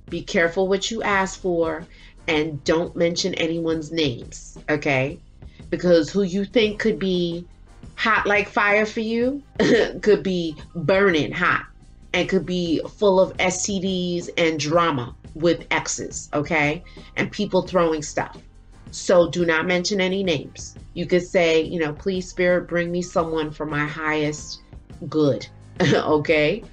be careful what you ask for, and don't mention anyone's names, okay? Because who you think could be hot like fire for you could be burning hot and could be full of STDs and drama with exes, okay? And people throwing stuff. So do not mention any names. You could say, you know, please, Spirit, bring me someone for my highest good, okay?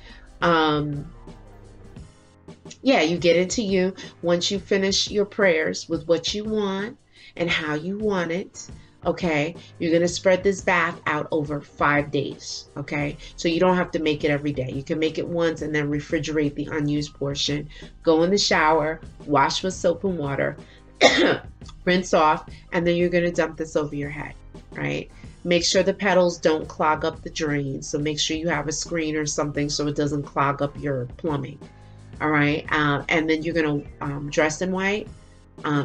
Yeah, you get into you. Once you finish your prayers with what you want and how you want it, okay, you're going to spread this bath out over 5 days, okay? So you don't have to make it every day. You can make it once and then refrigerate the unused portion. Go in the shower, wash with soap and water, rinse off, and then you're going to dump this over your head, right? Make sure the petals don't clog up the drain. So make sure you have a screen or something so it doesn't clog up your plumbing. All right. And then you're going to dress in white,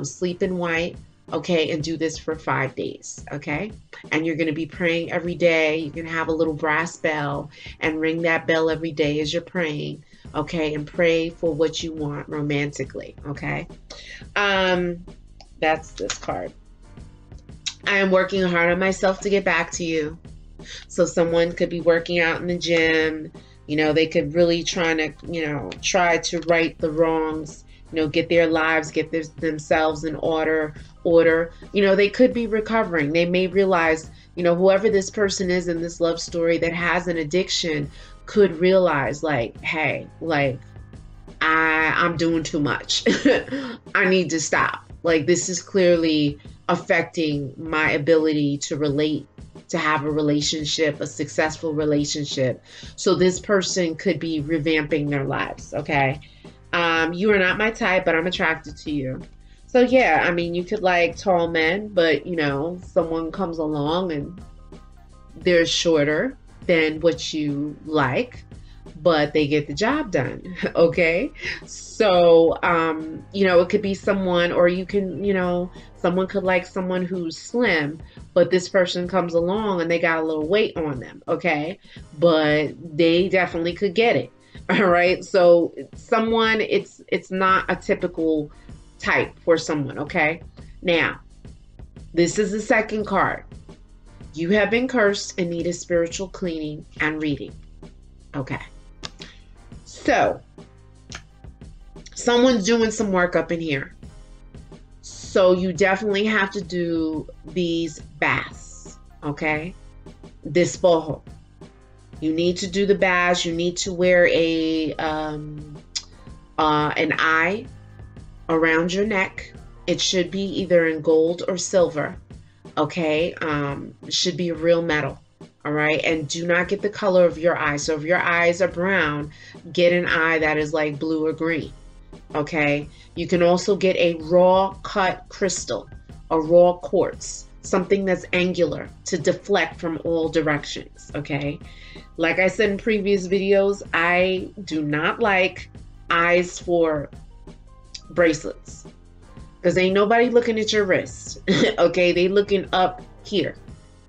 sleep in white. Okay. And do this for 5 days. Okay. And you're going to be praying every day. You can have a little brass bell and ring that bell every day as you're praying. Okay. And pray for what you want romantically. Okay. That's this card. I am working hard on myself to get back to you. So someone could be working out in the gym. You know, they could really try to right the wrongs, you know, get their lives, get themselves in order. You know, they could be recovering. They may realize, you know, whoever this person is in this love story that has an addiction could realize, like, hey, like, I'm doing too much. I need to stop. Like, this is clearly affecting my ability to relate, to have a relationship, a successful relationship. So this person could be revamping their lives, okay? You are not my type, but I'm attracted to you. So yeah, I mean, you could like tall men, but you know, someone comes along and they're shorter than what you like, but they get the job done, okay? So, you know, it could be someone, or you can, you know, someone could like someone who's slim, but this person comes along and they got a little weight on them, okay? But they definitely could get it, all right? So someone, it's not a typical type for someone, okay? Now, this is the second card. You have been cursed and need a spiritual cleaning and reading, okay? So, someone's doing some work up in here. So you definitely have to do these baths, okay? Despojo. You need to do the baths. You need to wear an eye around your neck. It should be either in gold or silver, okay? It should be real metal. All right, and do not get the color of your eyes. So if your eyes are brown, get an eye that is like blue or green, okay? You can also get a raw cut crystal, a raw quartz, something that's angular to deflect from all directions, okay? Like I said in previous videos, I do not like eyes for bracelets because ain't nobody looking at your wrist, okay? They looking up here.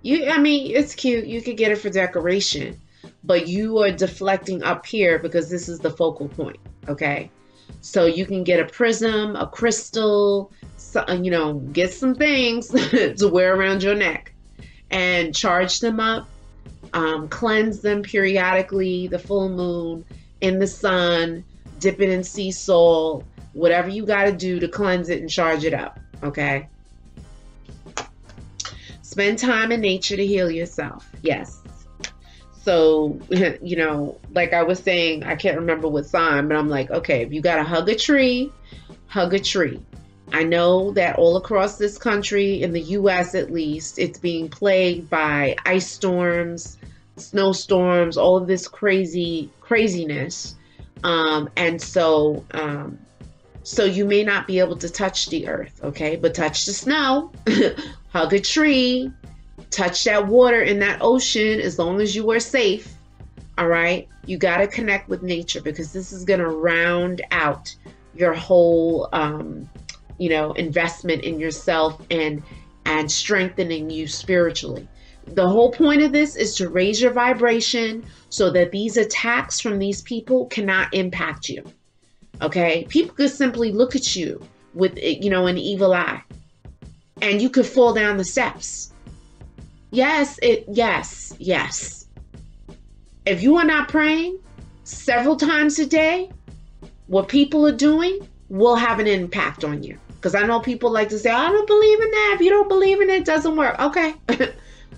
I mean, it's cute. You could get it for decoration, but you are deflecting up here because this is the focal point, okay? So you can get a prism, a crystal, you know, get some things to wear around your neck and charge them up, cleanse them periodically, the full moon, in the sun, dip it in sea salt, whatever you got to do to cleanse it and charge it up, okay? Spend time in nature to heal yourself. Yes. So, you know, like I was saying, I can't remember what sign, but I'm like, okay, if you got to hug a tree, hug a tree. I know that all across this country, in the US at least, it's being plagued by ice storms, snowstorms, all of this craziness. And so So you may not be able to touch the earth, okay? But touch the snow, hug a tree, touch that water in that ocean, as long as you are safe, all right? You got to connect with nature, because this is going to round out your whole, you know, investment in yourself and strengthening you spiritually. The whole point of this is to raise your vibration so that these attacks from these people cannot impact you. Okay? People could simply look at you with, you know, an evil eye, and you could fall down the steps. Yes. If you are not praying several times a day, what people are doing will have an impact on you. Because I know people like to say, I don't believe in that. If you don't believe in it, it doesn't work. Okay.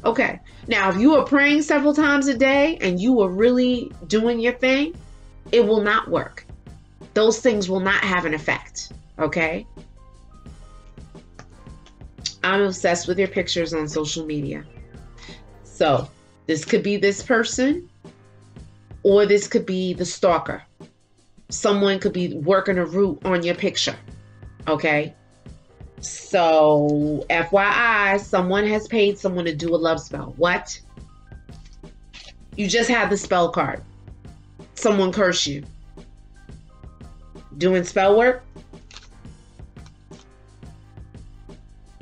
Okay. Now, if you are praying several times a day and you are really doing your thing, it will not work. Those things will not have an effect. Okay. I'm obsessed with your pictures on social media. So this could be this person, or this could be the stalker. Someone could be working a root on your picture. Okay. So FYI, someone has paid someone to do a love spell. What? You just had the spell card. Someone cursed you. Doing spell work?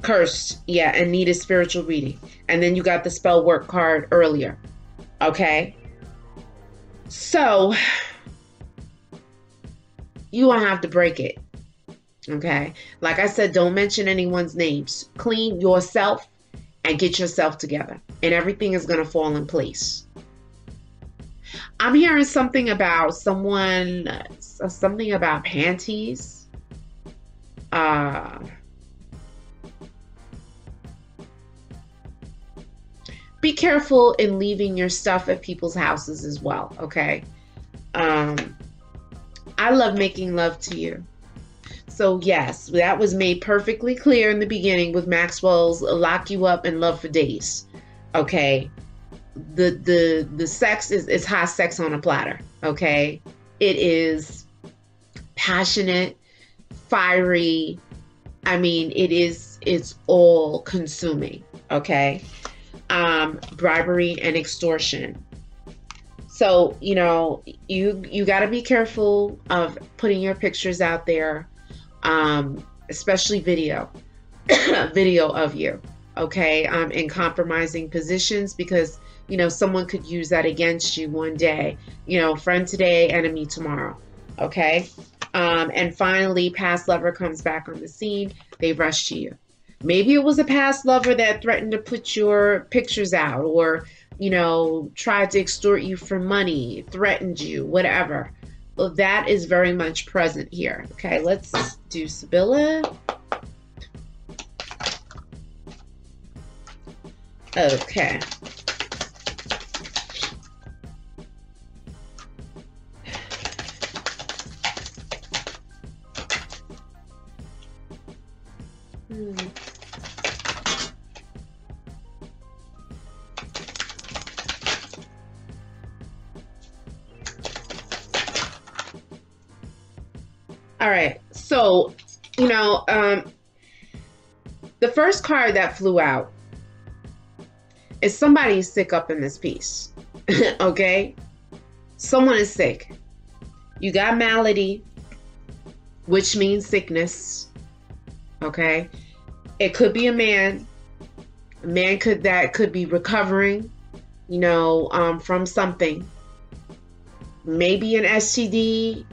Cursed. Yeah, and needed spiritual reading. And then you got the spell work card earlier. Okay. So you won't have to break it. Okay. Like I said, don't mention anyone's names. Clean yourself and get yourself together, and everything is going to fall in place. I'm hearing something about something about panties. Be careful in leaving your stuff at people's houses as well. Okay. I love making love to you. So yes, that was made perfectly clear in the beginning with Maxwell's lock you up and love for days. Okay. The sex is hot sex on a platter. Okay. It is passionate, fiery. I mean, it's all consuming. Okay. Bribery and extortion. So, you know, you got to be careful of putting your pictures out there. Especially video of you, okay, in compromising positions, because, you know, someone could use that against you one day, you know, friend today, enemy tomorrow, okay. And finally, past lover comes back on the scene. They rush to you. Maybe it was a past lover that threatened to put your pictures out, or, you know, tried to extort you for money, threatened you, whatever. Well, that is very much present here. Okay, let's do Sibylla. Okay. All right, so, you know, the first card that flew out is somebody sick up in this piece. Okay, someone is sick. You got malady, which means sickness. Okay, it could be a man. A man that could be recovering, you know, from something. Maybe an STD.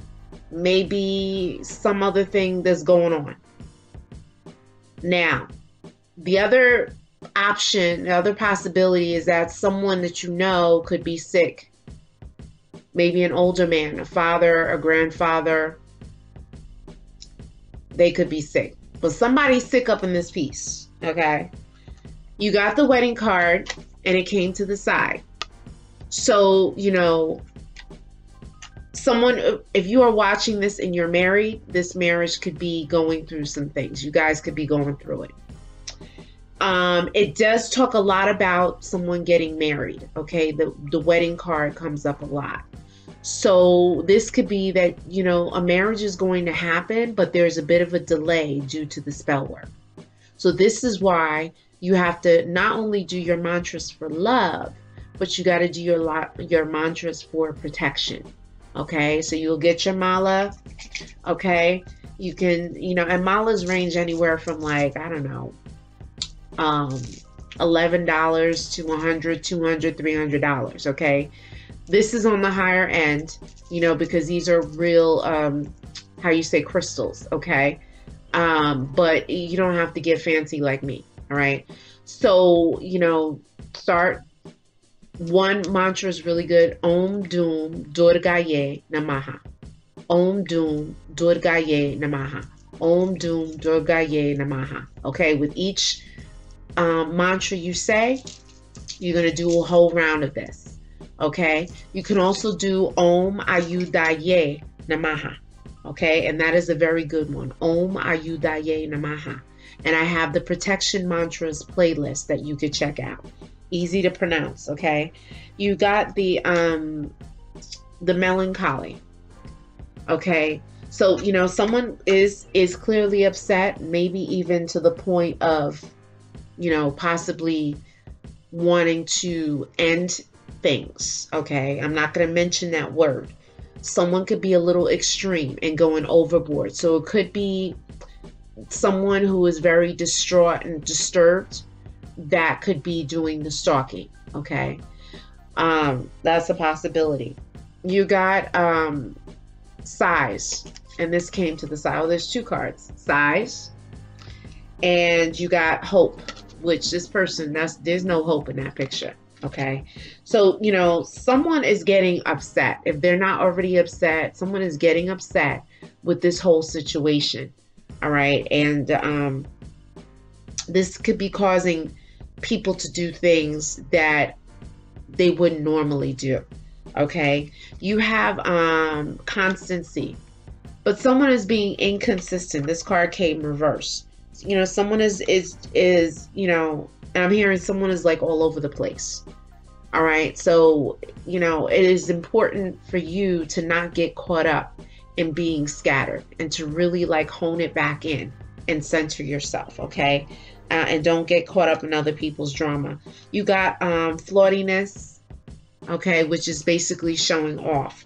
Maybe some other thing that's going on. Now, the other option, the other possibility is that someone that you know could be sick. Maybe an older man, a father, a grandfather. They could be sick. But somebody's sick up in this piece, okay? You got the wedding card and it came to the side. So, you know, someone, if you are watching this and you're married, this marriage could be going through some things. You guys could be going through it. It does talk a lot about someone getting married. Okay, the wedding card comes up a lot. So this could be that, you know, a marriage is going to happen, but there's a bit of a delay due to the spell work. So this is why you have to not only do your mantras for love, but you got to do your mantras for protection. Okay, so you'll get your mala. Okay, you can, you know, and malas range anywhere from, like, I don't know, $11 to $100, $200, $300. Okay, this is on the higher end, you know, because these are real, how you say, crystals. Okay, but you don't have to get fancy like me. All right, so, you know, start. One mantra is really good. Om Doom Durgaye Namaha. Om Doom Durgaye Namaha. Om Doom Durgaye Namaha. Okay, with each mantra you say, you're going to do a whole round of this. Okay, you can also do Om Ayudaye Namaha. Okay, and that is a very good one. Om Ayudaye Namaha. And I have the protection mantras playlist that you could check out. Easy to pronounce. Okay, you got the melancholy. Okay, so, you know, someone is clearly upset, maybe even to the point of, you know, possibly wanting to end things. Okay, I'm not going to mention that word. Someone could be a little extreme and going overboard. So it could be someone who is very distraught and disturbed that could be doing the stalking. Okay, that's a possibility. You got size, and this came to the side. Oh, there's two cards, size, and you got hope, which this person, there's no hope in that picture. Okay, so, you know, someone is getting upset. If they're not already upset, someone is getting upset with this whole situation. All right, and this could be causing people to do things that they wouldn't normally do. Okay, you have constancy, but someone is being inconsistent. This card came reverse. You know, someone is you know, and I'm hearing someone is like all over the place. All right, so, you know, it is important for you to not get caught up in being scattered and to really, like, hone it back in and center yourself. Okay, and don't get caught up in other people's drama. You got flirtiness, okay, which is basically showing off.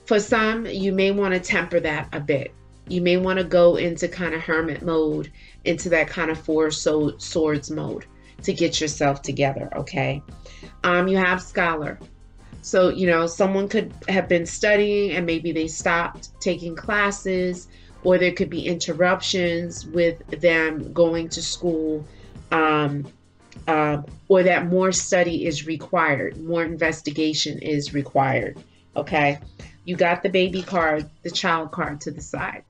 For some, you may want to temper that a bit. You may want to go into kind of hermit mode, into that kind of four swords mode to get yourself together. Okay, you have scholar. So, you know, someone could have been studying and maybe they stopped taking classes, or there could be interruptions with them going to school, or that more study is required, more investigation is required. Okay, you got the baby card, the child card to the side.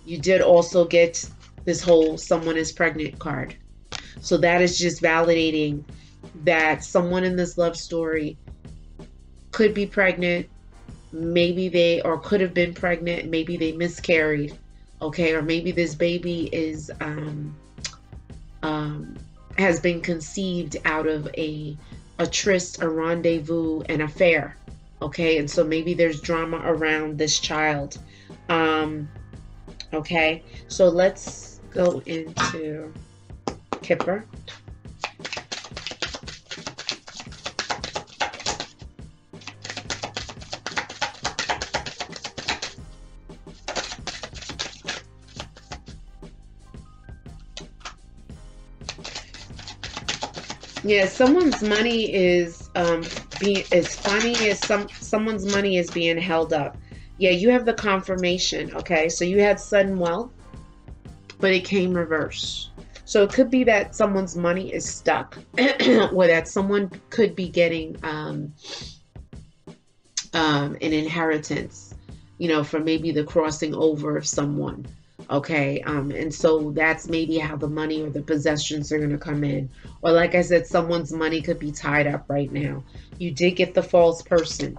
You did also get this whole someone is pregnant card. So that is just validating that someone in this love story could be pregnant. Maybe they, or could have been pregnant, maybe they miscarried, okay, or maybe this baby is has been conceived out of a tryst, a rendezvous, an affair, okay, and so maybe there's drama around this child. Okay, so let's go into Kipper. Yeah, someone's money is funny as someone's money is being held up. Yeah, you have the confirmation. Okay, so you had sudden wealth, but it came reverse. So it could be that someone's money is stuck, or that someone could be getting an inheritance, you know, for maybe the crossing over of someone. Okay, and so that's maybe how the money or the possessions are going to come in. Or like I said, someone's money could be tied up right now. You did get the false person.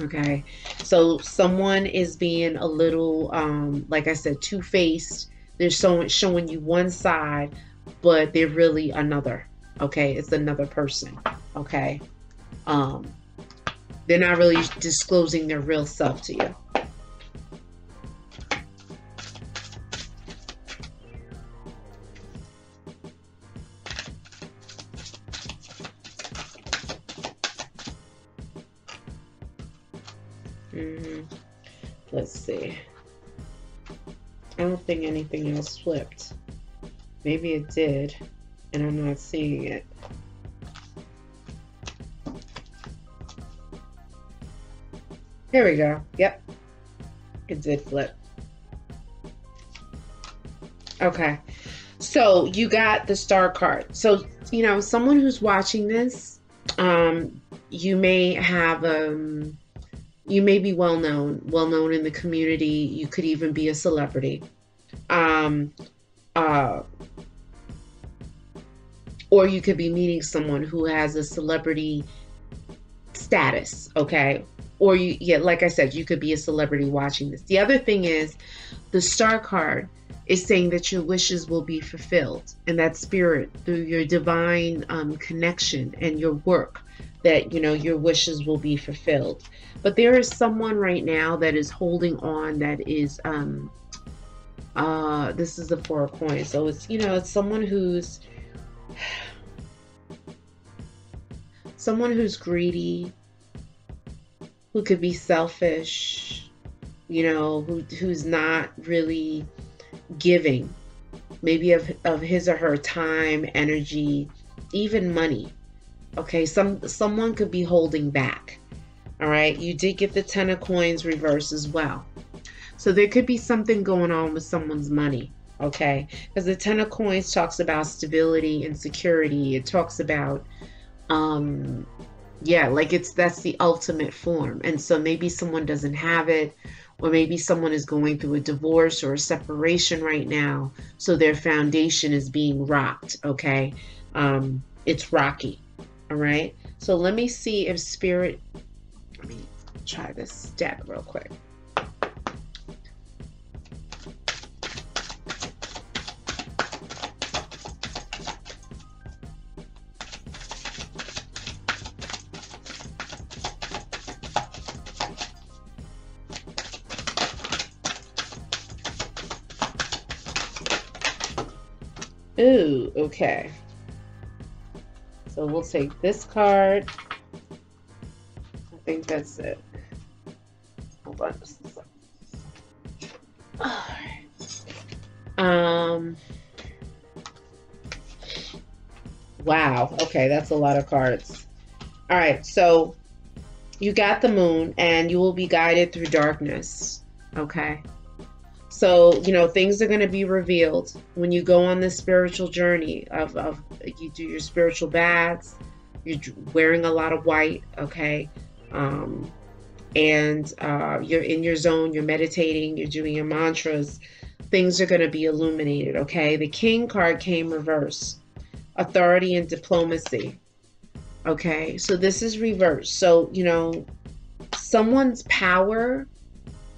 Okay, so someone is being a little, like I said, two-faced. They're showing you one side, but they're really another. Okay, it's another person. Okay, they're not really disclosing their real self to you. Let's see. I don't think anything else flipped. Maybe it did, and I'm not seeing it. Here we go. Yep, it did flip. Okay, so you got the Star card. So, you know, someone who's watching this, you may have you may be well known in the community. You could even be a celebrity, or you could be meeting someone who has a celebrity status. Okay, or yeah, like I said, you could be a celebrity watching this. The other thing is, the Star card is saying that your wishes will be fulfilled, and that spirit, through your divine connection and your work, that, you know, your wishes will be fulfilled. But there is someone right now that is holding on, that is this is the Four of Coins. So it's, you know, it's someone who's greedy, who could be selfish, you know, who's not really giving, maybe of his or her time, energy, even money. Okay, someone could be holding back. All right, you did get the Ten of Coins reverse as well. So there could be something going on with someone's money. Okay, because the Ten of Coins talks about stability and security. It talks about yeah, like that's the ultimate form. And so maybe someone doesn't have it, or maybe someone is going through a divorce or a separation right now, so their foundation is being rocked. Okay, it's rocky. All right, so let me see if spirit, let me try this deck real quick. Ooh, okay. So we'll take this card. I think that's it. Hold on just a second. All right. Wow. Okay, that's a lot of cards. All right, so you got the Moon, and you will be guided through darkness. Okay. So, you know, things are going to be revealed when you go on this spiritual journey of you do your spiritual baths, you're wearing a lot of white, okay? And you're in your zone, you're meditating, you're doing your mantras. Things are going to be illuminated, okay? The King card came reverse. Authority and diplomacy. Okay, so this is reverse. So, you know, someone's power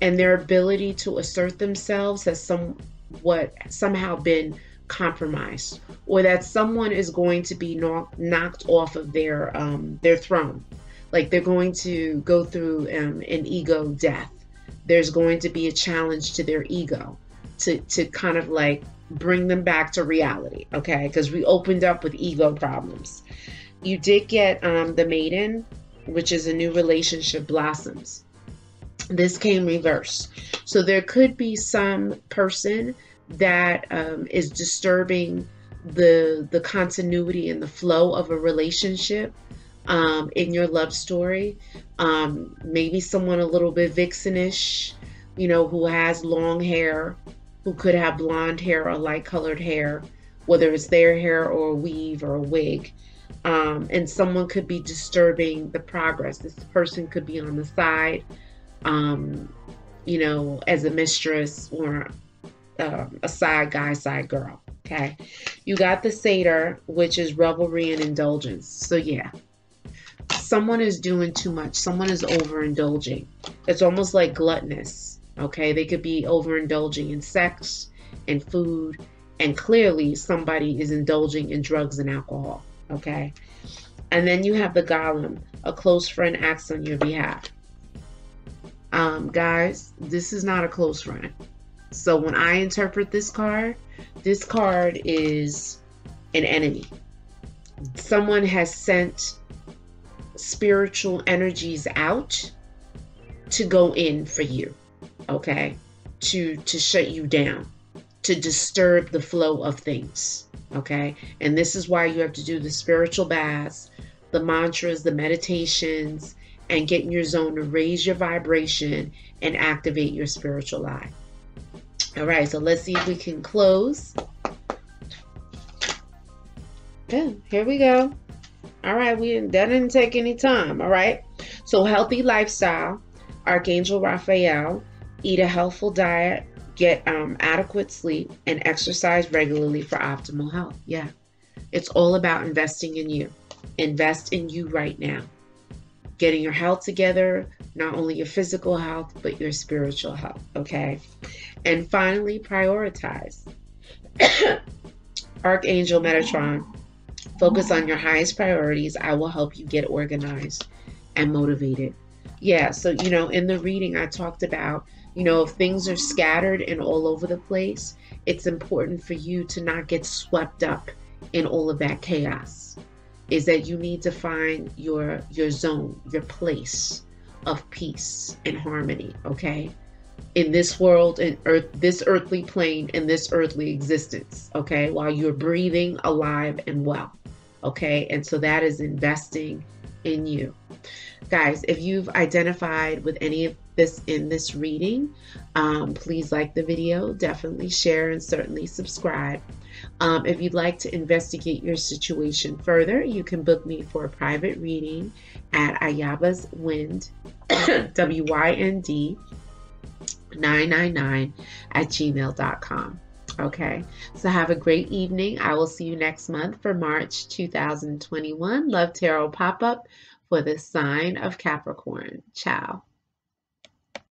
and their ability to assert themselves has somehow been compromised, or that someone is going to be knocked off of their throne. Like they're going to go through an ego death. There's going to be a challenge to their ego to kind of like bring them back to reality, okay? Because we opened up with ego problems. You did get the Maiden, which is a new relationship blossoms. This came reverse. So there could be some person that is disturbing the continuity and the flow of a relationship in your love story. Maybe someone a little bit vixenish, you know, who has long hair, who could have blonde hair or light colored hair, whether it's their hair or a weave or a wig. And someone could be disturbing the progress. This person could be on the side, you know, as a mistress, or a side guy, side girl. Okay, you got the Satyr, which is revelry and indulgence. So yeah, someone is doing too much. Someone is overindulging. It's almost like gluttonous. Okay, they could be overindulging in sex and food, and clearly somebody is indulging in drugs and alcohol. okay? And then you have the Golem, a close friend acts on your behalf. Guys, this is not a close friend. So when I interpret this card is an enemy. Someone has sent spiritual energies out to go in for you, okay? To shut you down, to disturb the flow of things, okay? And this is why you have to do the spiritual baths, the mantras, the meditations, and get in your zone to raise your vibration and activate your spiritual eye. All right, so let's see if we can close. Yeah, here we go. All right, that didn't take any time. All right, so healthy lifestyle, Archangel Raphael, eat a healthful diet, get adequate sleep, and exercise regularly for optimal health. Yeah, it's all about investing in you. Invest in you right now. Getting your health together, not only your physical health, but your spiritual health, okay? And finally, prioritize. Archangel Metatron, focus on your highest priorities. I will help you get organized and motivated. Yeah, so, in the reading I talked about, if things are scattered and all over the place, it's important for you to not get swept up in all of that chaos. Is that you need to find your zone, your place of peace and harmony, okay? In this world, in this earthly plane, in this earthly existence, okay? While you're breathing, alive, and well, okay? And so that is investing in you. Guys, if you've identified with any of this in this reading, please like the video, definitely share, and certainly subscribe. If you'd like to investigate your situation further, you can book me for a private reading at Ayaba's Wind, WYND 999 at gmail.com. Okay, so have a great evening. I will see you next month for March 2021. Love Tarot Pop-Up for the sign of Capricorn. Ciao.